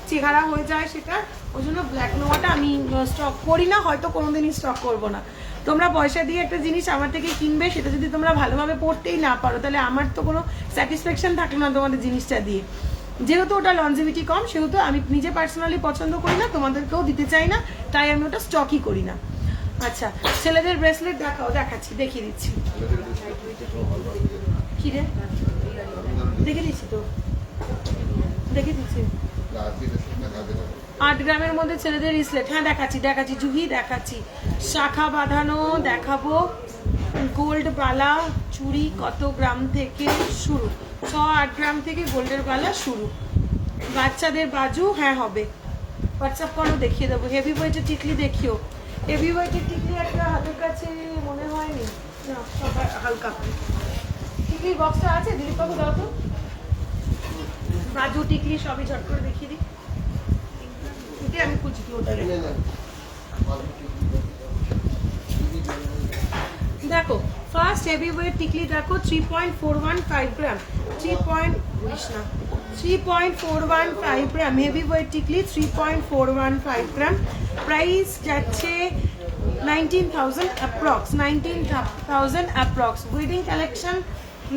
চেহারা হয়ে যায় সেটা, ওই জন্য ব্ল্যাক নোয়াটা আমি স্টক করি না, হয়তো কোনোদিনই স্টক করবো না। তোমরা পয়সা দিয়ে একটা জিনিস আমার থেকে কিনবে, সেটা যদি তোমরা ভালোভাবে পড়তেই না পারো তাহলে আমার তো কোনো স্যাটিসফ্যাকশন থাকলো না তোমাদের জিনিসটা দিয়ে। যেহেতু ওটা লনজিভিটি কম, সেহেতু আমি নিজে পার্সোনালি পছন্দ করি না, তোমাদেরকেও দিতে চাই না, তাই আমি ওটা স্টকই করি না। আচ্ছা ছেলেদের ব্রেসলেট দেখাও, দেখাচ্ছি, দেখিয়ে দিচ্ছি। কি রে দেখে দিচ্ছি তো, দেখে দিচ্ছি। 8 গ্রামের মধ্যে ছেলেদের রিসলেট, হ্যাঁ দেখাচ্ছি, দেখাচ্ছি জুহি, দেখাচ্ছি। শাখা বাঁধানো দেখাবো, গোল্ড বালা চুড়ি কত গ্রাম থেকে শুরু, 6-8 গ্রাম থেকে গোল্ডের বালা শুরু। বাচ্চাদের বাজু হ্যাঁ হবে, হোয়াটসঅ্যাপ করো দেখিয়ে দেবো। হেভি ওয়েটের টিকলি দেখিও, হেভি ওয়েটের টিকলি একটা হাতের কাছে মনে হয়নি না, সবার হালকা টিকলির বক্সটা আছে, দিলীপ বাবু দাও তো। বাজু টিকলি সবই ঝট করে দেখিয়ে দিই, আমি খুঁজছি ওটা। দেখো ফার্স্ট হেভি ওয়েট টিকলি দেখো 3.415 গ্রাম, 3.415 গ্রাম হেভি ওয়েট টিকলি, 3.415 গ্রাম, প্রাইস যাচ্ছে 19,000 অ্যাপ্রক্স, 19,000 অ্যাপ্রক্স। ওয়েডিং কালেকশন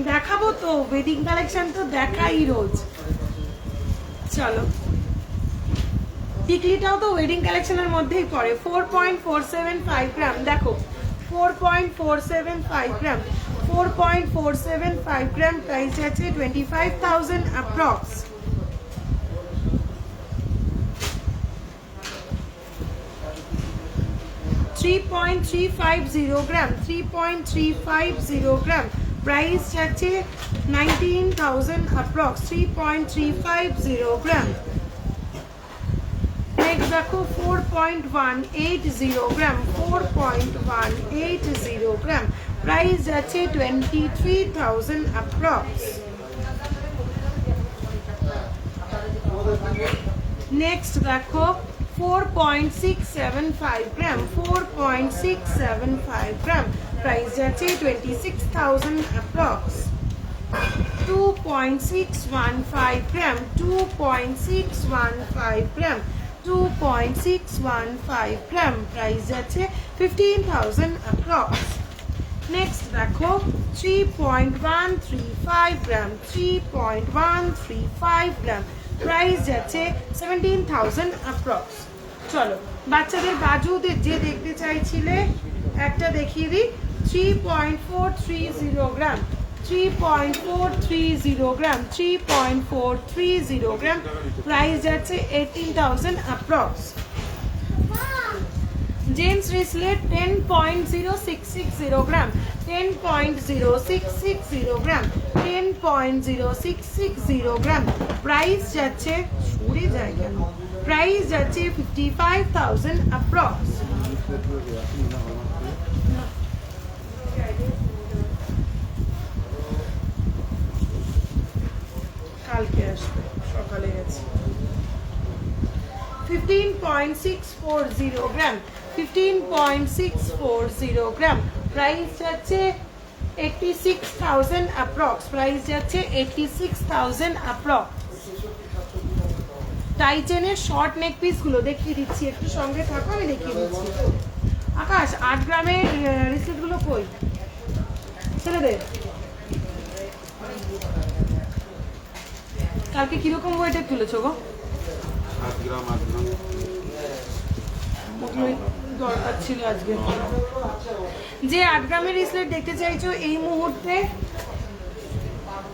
দেখাবো তো, ওয়েডিং কালেকশন তো দেখাই রোজ। চলো টিকলিটাও তো ওয়েডিং কালেকশনের মধ্যেই পড়ে। 4.475 গ্রাম দেখো, 4.475 গ্রাম, 4.475 গ্রাম, প্রাইস আছে 25,000 অ্যাপ্রক্স। $3.350 গ্রাম, 3.350 গ্রাম, প্রাইস আছে 19,000 অ্যাপ্রক্স, 3.350 গ্রাম। নেক্সট দেখো 4.180 গ্রাম, 4.180 গ্রাম, প্রাইস আছে 23,000 অ্যাপ্রক্স। নেক্সট দেখো 4.675 গ্রাম, 4.675 গ্রাম, প্রাইস আছে 26,000 অ্যাপ্রক্স। 2.615 গ্রাম, 2.615 গ্রাম, 2.615 গ্রাম, প্রাইস আছে 15,000 অ্যাপ্রক্স। নেক্সট দেখো 3.135 গ্রাম, 3.135 গ্রাম, প্রাইস যাচ্ছে 17,000 অ্যাপ্রক্স। চলো বাচ্চাদের বাজুদের যে দেখতে চাইছিলে একটা দেখিয়ে দিই, 3.430 গ্রাম, 3.430 গ্রাম, 3.430 গ্রাম, প্রাইস যাচ্ছে 18,000 অ্যাপ্রক্স। জেন্টস রিসলেট 10.0660 গ্রাম, 10.0660 গ্রাম, 10.0660 গ্রাম, প্রাইস যাচ্ছে সরে যায় কেন, প্রাইস যাচ্ছে 55,000 অ্যাপ্রক্স। কালকে আসবে, সকালে গেছে। 15.640 গ্রাম, 15.640 গ্রাম, প্রাইস যাচ্ছে 86,000 অ্যাপ্রক্স, প্রাইস যাচ্ছে 86,000 অ্যাপ্রক্স। টাইচেনের শর্ট নেক পিসগুলো দেখিয়ে দিচ্ছি, একটু সঙ্গে থাকো, আমি দেখিয়ে দিচ্ছি। আকাশ, 8 গ্রামের রিসিপ্টগুলো কই ছেলেদের? কালকে কিরকম ওয়েটের তুলেছো গো?
8 গ্রাম 8 গ্রাম
ওগুলোই দরকার ছিল আজকে। যে 8 গ্রামের রিসলেট দেখতে চাইছো এই মুহূর্তে,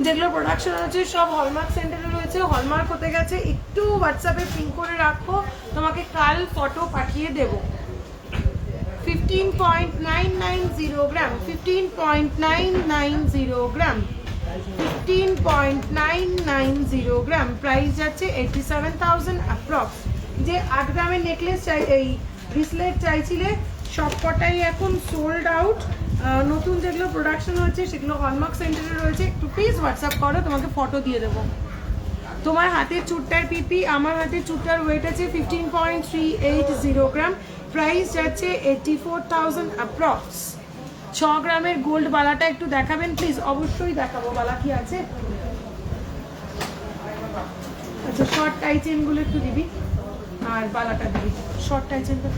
যেগুলো প্রোডাকশন হচ্ছে সব হলমার্ক সেন্টারে রয়েছে, হলমার্ক হতে গেছে, একটু হোয়াটসঅ্যাপে পিন করে রাখো, তোমাকে কাল ফটো পাঠিয়ে দেব। 15.990 গ্রাম, 15.990 গ্রাম, 15.990 গ্রাম, প্রাইস যাচ্ছে 87,000 অ্যাপ্রক্স। যে 8 গ্রামের নেকলেস চাই, এই ব্রেসলেট চাইছিলে, সবকটাই এখন সোল্ড আউট। নতুন যেগুলো প্রোডাকশন হচ্ছে সেগুলো হলমার্ক সেন্টারে রয়েছে, একটু প্লিজ হোয়াটসঅ্যাপ করো, তোমাকে ফটো দিয়ে দেবো। তোমার হাতের চুটটার পিপি, আমার হাতের চুটটার ওয়েট আছে 15.380 গ্রাম, প্রাইস যাচ্ছে 84,000 অ্যাপ্রক্স। 6 গ্রামের গোল্ড বালাটা একটু দেখাবেন প্লিজ? অবশ্যই দেখাবো, বালা কি আছে? আচ্ছা, শর্ট টাই চেনগুলো একটু দিবি আর বালাটা দিবি। শর্ট টাই চেনটা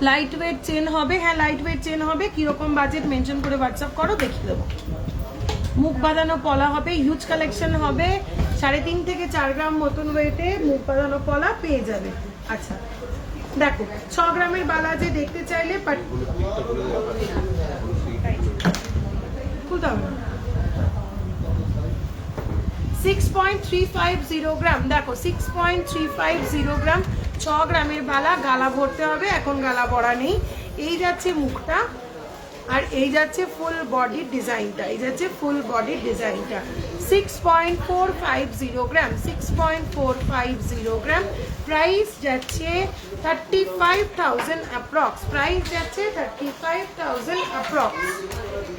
লাইট ওয়েট চেন হবে, হ্যাঁ লাইট ওয়েট চেন হবে। কিরকম বাজেট মেনশন করে হোয়াটসঅ্যাপ করো, দেখিয়ে দেবো। মুখ বাঁধানো পলা হবে, হিউজ কালেকশন হবে, 3.5 থেকে 4 গ্রাম মতন ওয়েটে মুখ বাঁধানো পলা পেয়ে যাবে। আচ্ছা দেখো, 6 গ্রামের বালা যে দেখতে চাইলে খুলতে হবে। 6.350 গ্রাম, দেখো 6.350 গ্রাম, 6 গ্রামের বালা, গালা ভরতে হবে, এখন গালা ভরা নেই। এই যাচ্ছে মুখটা, আর এই যাচ্ছে ফুল বডির ডিজাইনটা, এই যাচ্ছে ফুল বডির ডিজাইনটা। 6.450 গ্রাম, 6.450 গ্রাম, প্রাইস যাচ্ছে 35,000 অ্যাপ্রক্স, প্রাইস যাচ্ছে 35,000 অ্যাপ্রক্স।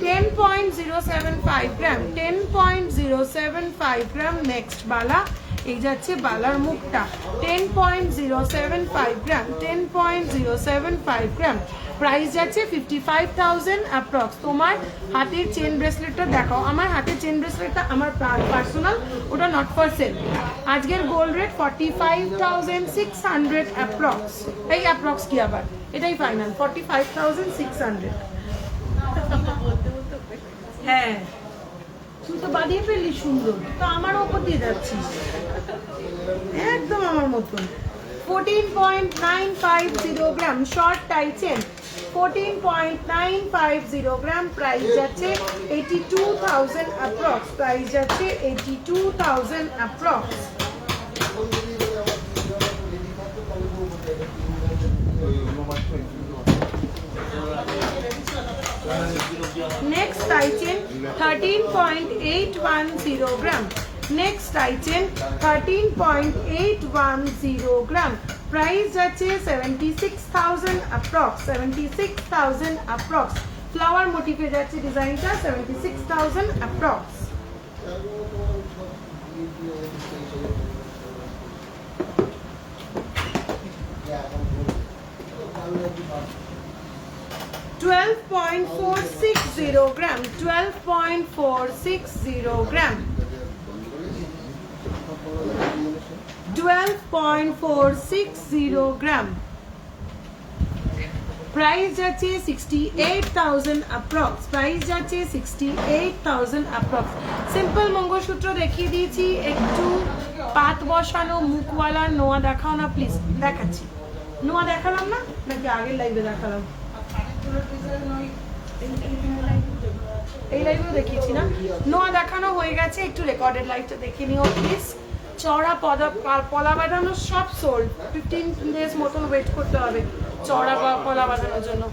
10.075 গ্রাম, 10.075 গ্রাম, নেক্সট বালা, এই যাচ্ছে বালার মুখটা। 10.075 গ্রাম, 10.075 গ্রাম, প্রাইস যাচ্ছে 55,000 অ্যাপ্রক্স। তোমার হাতের চেন ব্রেসলেটটা দেখাও। আমার হাতের চেন ব্রেসলেটটা আমার পার্সোনাল, ওটা নট ফর সেল। আজকের গোল্ড রেট 45,600 অ্যাপ্রক্স। এই অ্যাপ্রক্স কি আবার, এটাই ফাইনাল, 45,600। হ্যাঁ তুই তো বাদিয়ে ফেললি সুন্দর, তো আমার ওপর দিয়ে যাচ্ছিস একদম আমার মতন। 14.950 গ্রাম, শর্ট টাই চেন, 14.950 গ্রাম, প্রাইস যাচ্ছে 82,000 অ্যাপ্রক্স, প্রাইস যাচ্ছে 82,000 অ্যাপ্রক্স। নেক্সট টাই চেন 13.810 গ্রাম, নেক্সট টাই চেন 13.810 গ্রাম, প্রাইস যাচ্ছে 76,000 অ্যাপ্রক্স, 76,000 অ্যাপ্রক্স। ফ্লাওয়ার মোটিভে যাচ্ছে ডিজাইনটা, 76,000 অ্যাপ্রক্স। $12.460 গ্রাম, 12.460 গ্রাম, 12.460 গ্রাম, প্রাইস যাচ্ছে 68,000 অ্যাপ্রক্স, প্রাইস যাচ্ছে 68,000 অ্যাপ্রক্স। সিম্পল মঙ্গলসূত্র দেখিয়ে দিয়েছি, একটু পাত বসানো মুখওয়ালা নোয়া দেখাও না প্লিজ। দেখাচ্ছি, নোয়া দেখালাম না নাকি আগের লাইভে দেখালাম? এই লাইভেও দেখিয়েছি না? নোয়া দেখানো হয়ে গেছে, একটু রেকর্ডেড লাইভটা দেখে নিও প্লিজ। চড়া পলা বাঁধানো সব সোল্ড, 15 ডেজ মতন ওয়েট করতে হবে চড়া পলা বাঁধানোর জন্য।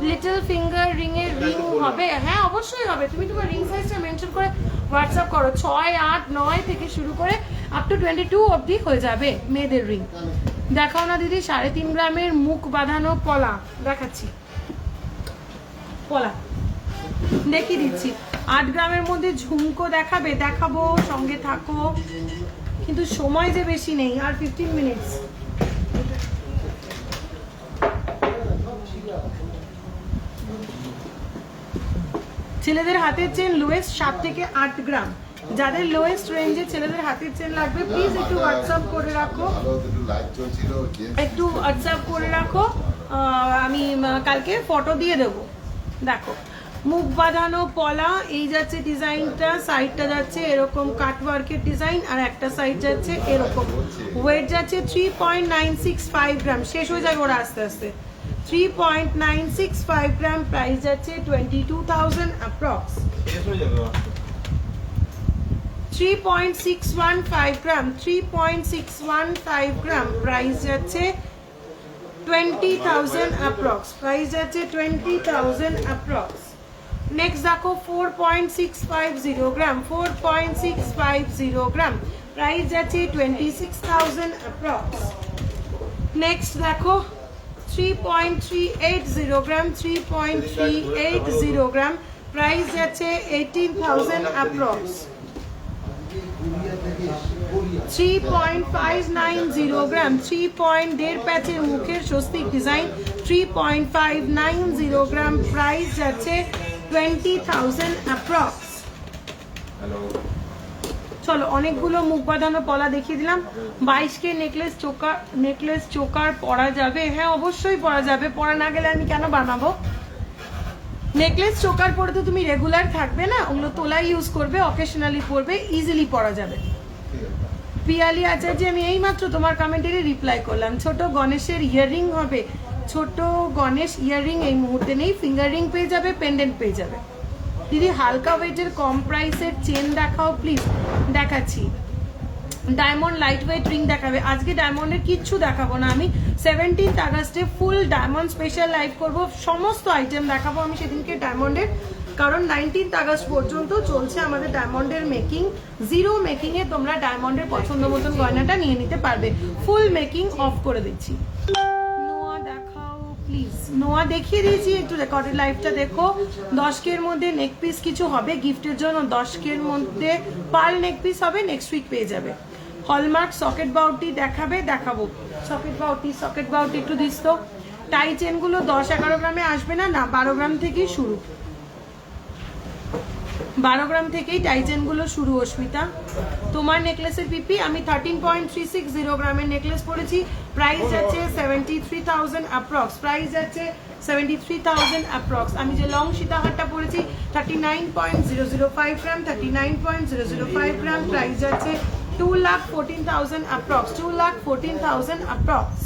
লিটল ফিঙ্গার রিং এর রিং হবে, হ্যাঁ অবশ্যই হবে। তুমি তোমার রিং সাইজটা মেনশন করে হোয়াটসঅ্যাপ করো, 6, 8, 9 থেকে শুরু করে আপ টু 22 অবধি হয়ে যাবে মেয়েদের রিং। দেখাও না দিদি 3.5 গ্রামের মুখ বাঁধানো পলা, দেখাচ্ছি পলা দেখিয়ে দিচ্ছি। 8 গ্রামের মধ্যে ঝুমকো দেখাবে, দেখাবো, সঙ্গে থাকো, কিন্তু সময় যে বেশি নেই, আর 15 মিনিটস। ছেলেদের হাতের চেন লোয়েস্ট 7 থেকে 8 গ্রাম। যাদের লোয়েস্ট রেঞ্জে ছেলেদের হাতের চেন লাগবে প্লিজ একটু হোয়াটসঅ্যাপ করে রাখো, একটু হোয়াটসঅ্যাপ করে রাখো। আমি কালকে ফটো দিয়ে দেবো। দেখো মুখ বাঁধানো পলা, এই যাচ্ছে ডিজাইনটা, সাইডটা যাচ্ছে এরকম কাটওয়ার্কের ডিজাইন, আর একটা সাইড যাচ্ছে এরকম। ওয়েট যাচ্ছে 3.965 গ্রাম, শেষ হয়ে যাবে ওরা আস্তে আস্তে। 3.965 গ্রাম, প্রাইস যাচ্ছে 22,000 অ্যাপ্রক্স। 3.615 গ্রাম, 3.615 গ্রাম, প্রাইস যাচ্ছে 20,000 অ্যাপ্রক্স, প্রাইস যাচ্ছে 20,000 অ্যাপ্রক্স। নেক্সট দেখো 4.650 গ্রাম, 4.650 গ্রাম, প্রাইস যাচ্ছে 26,000 অ্যাপ্রক্স। নেক্সট দেখো 3.380 গ্রাম, 3.380 গ্রাম, প্রাইস যাচ্ছে 18,000 অ্যাপ্রক্স। 3.590 গ্রাম, 3.5 প্যাচের মুখের স্বস্তিক ডিজাইন, 3.590 গ্রাম, প্রাইস যাচ্ছে 20,000 অ্যাপ্রক্স। চলো অনেকগুলো মুখ বাঁধানো পলা দেখিয়ে দিলাম। 22K নেকলেস চোকার পরা যাবে? হ্যাঁ অবশ্যই পরা যাবে, পরা না গেলে আমি কেন বানাবো? নেকলেস চোকার পরে তো তুমি রেগুলার থাকবে না, ওগুলো তোলাই ইউজ করবে, অকেশনালি পরবে, ইজিলি পরা যাবে। পিয়ালি আচার্য, আমি এইমাত্র তোমার কমেন্টেরই রিপ্লাই করলাম। ছোট গণেশের ইয়াররিং হবে? ছোট গণেশ ইয়াররিং এই মুহূর্তে নেই, ফিঙ্গার রিং পেয়ে যাবে, পেন্ডেন্ট পেয়ে যাবে। দিদি হালকা ওয়েটের কম প্রাইসের চেন দেখাও প্লিজ। দেখাচ্ছি, ডায়মন্ড লাইট ওয়েট রিং দেখাবে। আজকে ডায়মন্ডের কিচ্ছু দেখাবো না আমি, 17th আগস্টে ফুল ডায়মন্ড স্পেশাল লাইভ করব, সমস্ত আইটেম দেখাবো আমি সেদিনকে ডায়মন্ডের। কারণ 19th আগস্ট পর্যন্ত চলছে আমাদের ডায়মন্ডের মেকিং। জিরো মেকিংয়ে তোমরা ডায়মন্ডের পছন্দ মতন গয়নাটা নিয়ে নিতে পারবে, ফুল মেকিং অফ করে দিচ্ছি। নোয়া দেখাও প্লিজ। নোয়া দেখিয়ে দিয়েছি, একটু রেকর্ডেড লাইভটা দেখো। 10K এর মধ্যে নেক পিস কিছু হবে গিফটের জন্য, 10K এর মধ্যে পার্ল নেক পিস হবে, নেক্সট উইক পেয়ে যাবে। হলমার্ক সকেট বাউটি দেখাবে? দেখাবো। সকেট বাউটি একটু দিস তো। টাই চেনগুলো 10-11 গ্রামে আসবে না, না 12 গ্রাম থেকেই শুরু, 12 গ্রাম থেকেই টাই চেনগুলো শুরু। অস্মিতা, তোমার নেকলেসের পিপি আমি 13.360 গ্রামের নেকলেস পরেছি, প্রাইস যাচ্ছে 73,000 অ্যাপ্রক্স, প্রাইস যাচ্ছে 73,000 অ্যাপ্রক্স। আমি যে লং সীতাহারটা পরেছি 39.005 গ্রাম, 39.005 গ্রাম, প্রাইস যাচ্ছে 2,14,000 অ্যাপ্রক্স, 2,14,000 অ্যাপ্রক্স।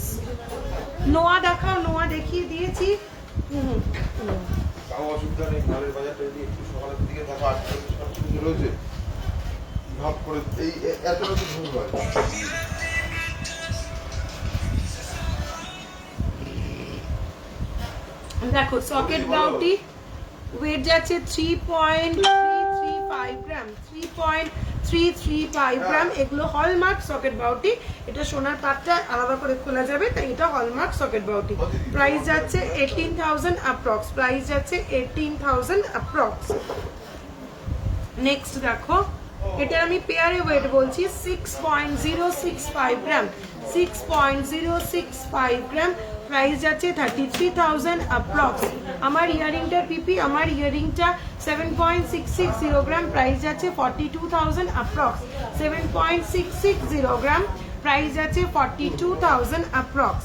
নোয়া দেখাও, নোয়া দেখিয়ে দিয়েছি।
অসুবিধা নেই, মালের বাজারটা যদি একটু সকালের দিকে দেখো, 8 রয়েছে ভাব করে এই এত রকম ভুল হয়।
দেখো সকেট বাউটি ওয়েট যাচ্ছে 3.335 গ্রাম, 3.335 গ্রাম। এগুলো হলমার্ক সকেট বাউটি, এটা সোনার পাতটা আলাদা করে খোলা যাবে, তাই এটা হলমার্ক সকেট বাউটি। প্রাইস যাচ্ছে 18,000 অ্যাপ্রক্স, প্রাইস যাচ্ছে 18,000 অ্যাপ্রক্স। নেক্সট দেখো, এটা আমি পেয়ারে ওয়েট বলছি, 6.065 গ্রাম, 6.065 গ্রাম, প্রাইস যাচ্ছে 33,000 অ্যাপ্রক্স। আমার ইয়ারিংটার পিপি, আমার ইয়ারিংটা 7.660 গ্রাম, প্রাইস যাচ্ছে 42,000 অ্যাপ্রক্স, 7.660 গ্রাম, প্রাইস যাচ্ছে 42,000 অ্যাপ্রক্স।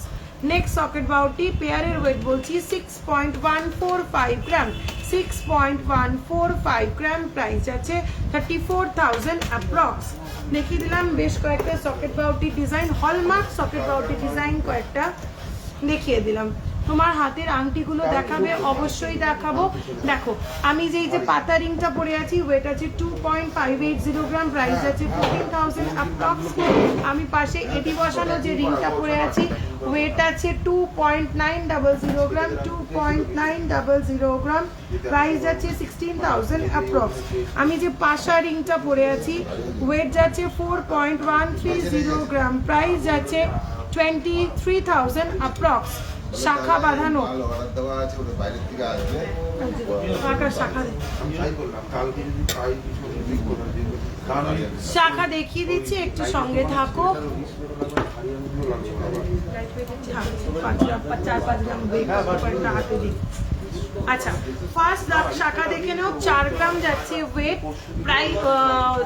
নেক্সট সকেট বাউটি পেয়ারের ওয়েট বলছি 6.145 গ্রাম, 6.145 গ্রাম, প্রাইস আছে 34,000 অ্যাপ্রক্স। দেখিয়ে দিলাম বেশ কয়েকটা সকেট বাউটি ডিজাইন, হলমার্ক সকেট বাউটি ডিজাইন কয়েকটা দেখিয়ে দিলাম। তোমার হাতের আংটিগুলো দেখাবে? অবশ্যই দেখাবো। দেখো আমি যে পাতা রিংটা পরে আছি, ওয়েট আছে 2.580 গ্রাম, প্রাইস আছে 14,000 অ্যাপ্রক্স। আমি পাশে এটি বসানো যে রিংটা পরে আছি, ওয়েট আছে 2.900 গ্রাম, 2.900 গ্রাম, প্রাইস যাচ্ছে 16,000 অ্যাপ্রক্স। আমি যে পাশা রিংটা পরে আছি, ওয়েট যাচ্ছে 4.130 গ্রাম, প্রাইস যাচ্ছে 23,000 অ্যাপ্রক্স। শাখা বাঁধানো।
মাল অর্ডার দেওয়া আছে, ওটা বাইরের থেকে আসবে।
কাকার শাখা
আমি ট্রাই করলাম কালকে যদি পাই কিছু লিঙ্ক করে দিই, কারণ ওই
শাখা দেখিয়ে দিচ্ছি, একটু সঙ্গে থাকো। 4-5 গ্রাম হাতে দিই। আচ্ছা, ফার্স্ট শাখা দেখে নাও, 4 গ্রাম যাচ্ছে ওয়েট, প্রাইস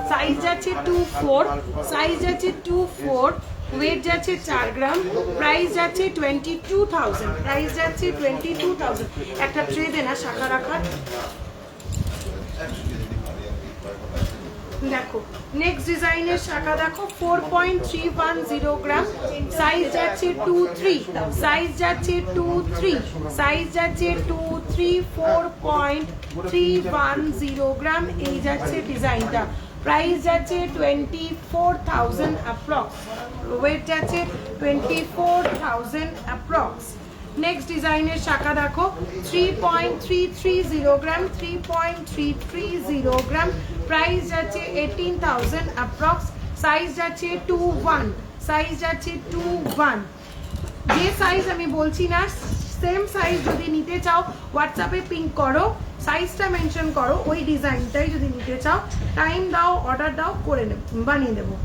সাইজ যাচ্ছে 2-4, সাইজ যাচ্ছে 2-4, ওয়েট যাচ্ছে 4 গ্রাম, প্রাইস যাচ্ছে 22,000, প্রাইস যাচ্ছে 22,000। একটা ট্রে দেনা শাখা রাখার। দেখো নেক্সট ডিজাইনের শাখা দেখো, 4.310 গ্রাম, সাইজ যাচ্ছে 2-3, সাইজ যাচ্ছে 2-3, সাইজ যাচ্ছে 2-3, 4.310 গ্রাম, এই যাচ্ছে ডিজাইনটা, প্রাইস যাচ্ছে 24,000 অ্যাপ্রক্স, ওয়েট যাচ্ছে 24,000 অ্যাপ্রক্স। নেক্সট ডিজাইনের শাখা দেখো, 3.330 গ্রাম, 3.330 গ্রাম, প্রাইস যাচ্ছে 18,000 অ্যাপ্রক্স, সাইজ যাচ্ছে 2-1, সাইজ যাচ্ছে 2-1। যে সাইজ আমি বলছি না, সেম সাইজ যদি নিতে চাও হোয়াটসঅ্যাপে পিং করো, সাইজটা মেনশন করো, ওই ডিজাইনটাই যদি নিতে চাও টাইম দাও, অর্ডার দাও, করে বানিয়ে দেবো।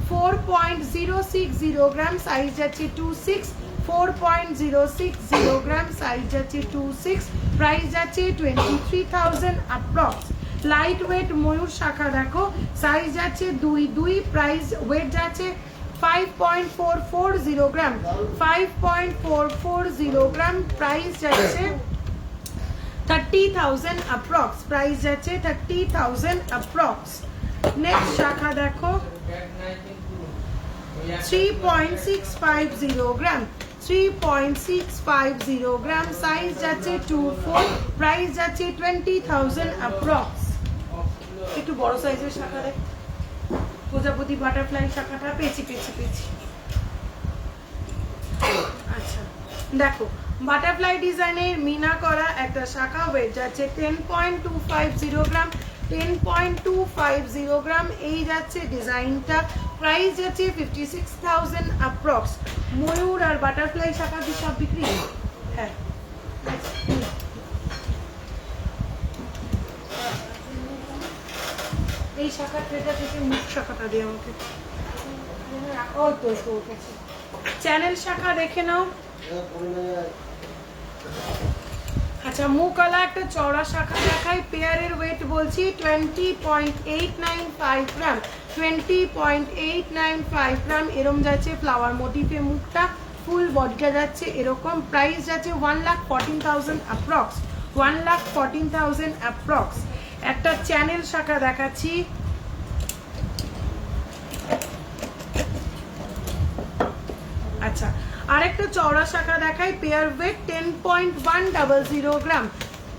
4.060 গ্রাম, সাইজ যাচ্ছে 2-6, 4.060 গ্রাম, সাইজ যাচ্ছে 2-6, প্রাইস যাচ্ছে 23,000 অ্যাপ্রক্স। লাইট ওয়েট ময়ূর শাখা দেখো, সাইজ যাচ্ছে 2-2, প্রাইস ওয়েট যাচ্ছে 5.440 গ্রাম, 5.440 গ্রাম, প্রাইস যাচ্ছে 30,000 অ্যাপ্রক্স, প্রাইস যাচ্ছে 30,000 অ্যাপ্রক্স। নেক্সট শাখা দেখো, 3.650 গ্রাম, 3.650 গ্রাম, সাইজ যাচ্ছে 2-4, প্রাইস যাচ্ছে 20,000 অ্যাপ্রক্স। একটু বড় সাইজের শাখা দেখ, প্রজাপতি বাটারফ্লাই শাখাটা পেয়েছি। আচ্ছা দেখো, বাটারফ্লাই ডিজাইনের মিনা করা একটা শাখা, ওয়েট যাচ্ছে 10.250 গ্রাম, 10.250 গ্রাম, এই যাচ্ছে ডিজাইনটা, প্রাইস যাচ্ছে 56,000 অ্যাপ্রক্স। ময়ূর আর বাটারফ্লাই শাখা কি সব বিক্রি? হ্যাঁ। এই শাখা ট্রেটা থেকে মুখ শাখাটা দিয়ে আমাকে, ও তো চ্যানেল শাখা দেখে নাও। আচ্ছা, মুখওয়ালা একটা চওড়া শাখা দেখাই, পেয়ারের ওয়েট বলছি 20.895 গ্রাম, 20.895 গ্রাম, এরম যাচ্ছে ফ্লাওয়ার মোটিফে মুখটা, ফুল বডিটা যাচ্ছে এরকম, প্রাইস যাচ্ছে 1,14,000 অ্যাপ্রক্স, 1,14,000 অ্যাপ্রক্স। একটা চ্যানেল শাখা দেখাচ্ছি, আচ্ছা আরেকটা চওড়া শাখা দেখাই, পেয়ার ওয়েট 10.100 গ্রাম,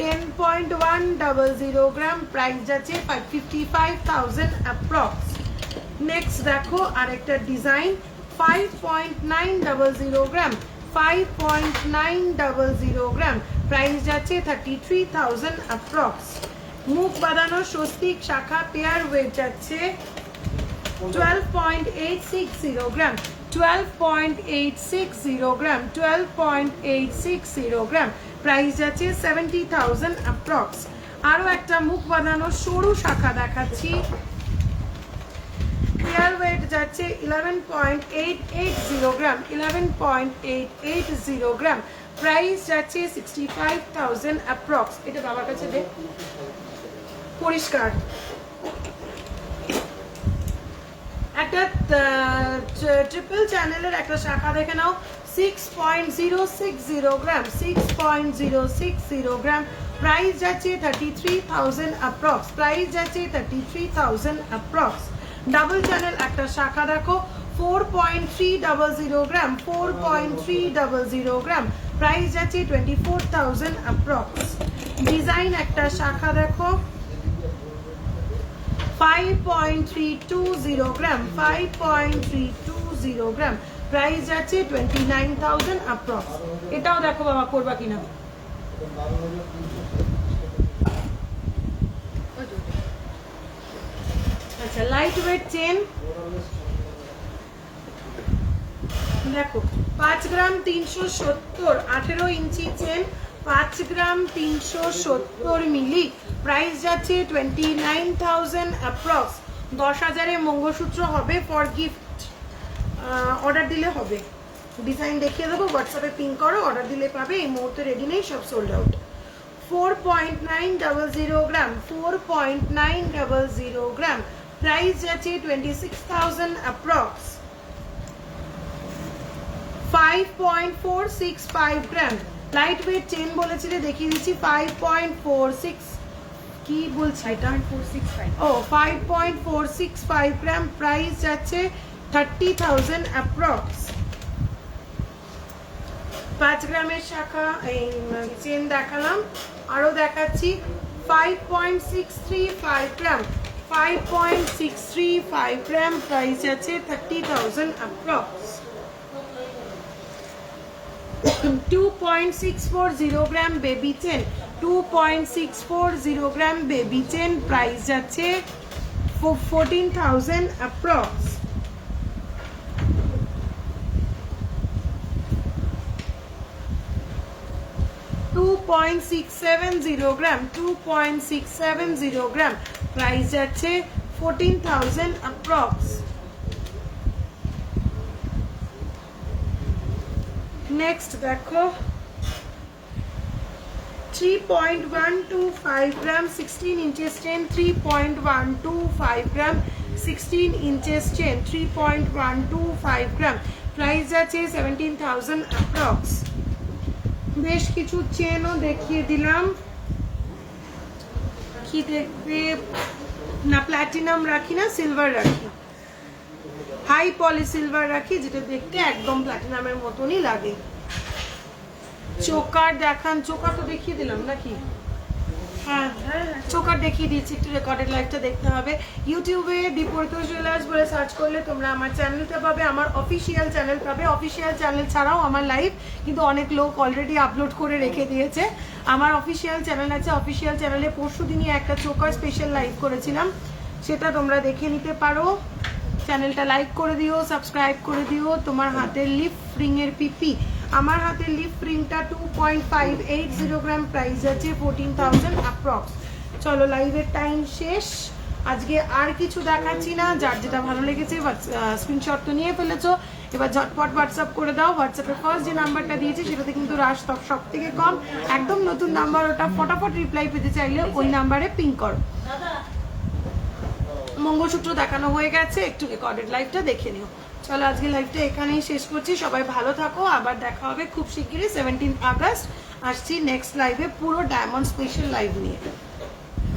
10.100 গ্রাম, প্রাইস যাচ্ছে 55,000 অ্যাপ্রক্স। নেক্সট দেখো আরেকটা ডিজাইন, 5.900 গ্রাম, 5.900 গ্রাম, প্রাইস যাচ্ছে 33,000 অ্যাপ্রক্স। মুখ বাঁধানো স্বস্তিক শাখা, পেয়ার ওয়েট যাচ্ছে 12.860 গ্রাম, 12.860 গ্রাম, 12.860 গ্রাম, প্রাইস যাচ্ছে 70,000 অ্যাপ্রক্স। আরও একটা মুখ বাঁধানো সরু শাখা দেখাচ্ছি, পেয়ার ওয়েট যাচ্ছে 11.880 গ্রাম, 11.880 গ্রাম, প্রাইস যাচ্ছে 65,000 অ্যাপ্রক্স। এটা বাবার কাছে দেখ, পরিষ্কার। একটা ট্রিপল চ্যানেলের একটা শাখা দেখে নাও, 6.060 গ্রাম, 6.060 গ্রাম, প্রাইস যাচ্ছে 33,000 অ্যাপ্রক্স, প্রাইস যাচ্ছে 33,000 অ্যাপ্রক্স। ডাবল চ্যানেল একটা শাখা দেখো, 4.300 গ্রাম, 4.300 গ্রাম, প্রাইস যাচ্ছে 24,000 অ্যাপ্রক্স। ডিজাইন একটা শাখা দেখো, 5.320 গ্রাম, 5.320 গ্রাম, প্রাইস যাচ্ছে 29,000 অ্যাপ্রক্স। এটাও দেখো বাবা করবা কিনা। আচ্ছা, লাইট ওয়েট চেন, দেখো 5 গ্রাম 370, 18 ইঞ্চি চেন, 5 গ্রাম 370 মিলি, প্রাইস যাচ্ছে 29,000 অ্যাপ্রক্স। 10,000-এ মঙ্গলসূত্র হবে ফর গিফট। অর্ডার দিলে হবে, ডিজাইন দেখিয়ে দেবো, হোয়াটসঅ্যাপে পিং করো, অর্ডার দিলে পাবে। এই মুহূর্তে রেডি নেই, সব সোল্ড আউট। 4.900 গ্রাম, 4.900 গ্রাম, প্রাইস যাচ্ছে 26,000 অ্যাপ্রক্স। 5.465 গ্রাম, লাইট ওয়েট চেন বলেছিলে, দেখিয়ে দিচ্ছি। 5.46, কি বলছি এটা, 5.465 গ্রাম, প্রাইস যাচ্ছে 30,000 অ্যাপ্রক্স। 5 গ্রামের শাখা চেন দেখালাম, আরো দেখাচ্ছি 5.635 গ্রাম, 5.635 গ্রাম, প্রাইস আছে 30,000 অ্যাপ্রক্স। 2.640 গ্রাম বেবি চেন, 2.640 গ্রাম বেবি চেন, প্রাইস যাচ্ছে 14,000 অ্যাপ্রক্স। $2.670 গ্রাম, 2.670 গ্রাম, প্রাইস যাচ্ছে 14,000 অ্যাপ্রক্স। নেক্সট দেখো 3.125 গ্রাম 16 ইঞ্চেস চেন, 3.125 গ্রাম 16 ইঞ্চেস চেন, 3.125 গ্রাম, প্রাইস আছে 17,000 অ্যাপ্রক্স। বেশ কিছু চেনও দেখিয়ে দিলাম। কি দেখবে না, প্ল্যাটিনাম রাখি না, সিলভার রাখি, হাই পলি সিলভার রাখি, যেটা দেখতে একদম প্ল্যাটিনামের মতনই লাগে। চোকার দেখান, চোকার তো দেখিয়ে দিলাম নাকি? হ্যাঁ, চোকার দেখিয়ে দিচ্ছি, একটু রেকর্ডেড লাইভটা দেখতে হবে। ইউটিউবে দীপরিত জুয়েলার্স বলে সার্চ করলে তোমরা আমার চ্যানেলটা পাবে, আমার অফিসিয়াল চ্যানেল পাবে। অফিসিয়াল চ্যানেল ছাড়াও আমার লাইভ কিন্তু অনেক লোক অলরেডি আপলোড করে রেখে দিয়েছে। আমার অফিসিয়াল চ্যানেল আছে, অফিসিয়াল চ্যানেলে পরশুদিনই একটা চোকার স্পেশাল লাইভ করেছিলাম, সেটা তোমরা দেখে নিতে পারো। চ্যানেলটা লাইক করে দিও, সাবস্ক্রাইব করে দিও। তোমার হাতের লিপ রিং এর পিপি, আমার হাতের লিপ রিংটা 2.580 গ্রাম, প্রাইস আছে 14,000 অ্যাপ্রক্স। চলো লাইভের টাইম শেষ, আজকে আর কিছু দেখাচ্ছি না। যার যেটা ভালো লেগেছে স্ক্রিনশট তো নিয়ে ফেলেছো, এবার ঝটপট হোয়াটসঅ্যাপ করে দাও। হোয়াটসঅ্যাপে ফার্স্ট যে নাম্বারটা দিয়েছি সেটাতে কিন্তু রাশ সব থেকে কম, একদম নতুন নাম্বার, ওটা ফটাফট রিপ্লাই পেতে চাইলে ওই নাম্বারে পিং করো। মঙ্গলসূত্র দেখানো হয়ে গেছে, একটু রেকর্ডেড লাইভটা দেখে নিও। চলো আজকে লাইভটা এখানেই শেষ করছি, সবাই ভালো থাকো, আবার দেখা হবে খুব শিগগিরই। 17 আগস্ট আসছি নেক্সট লাইভে, পুরো ডায়মন্ড স্পেশাল লাইভ নিয়ে।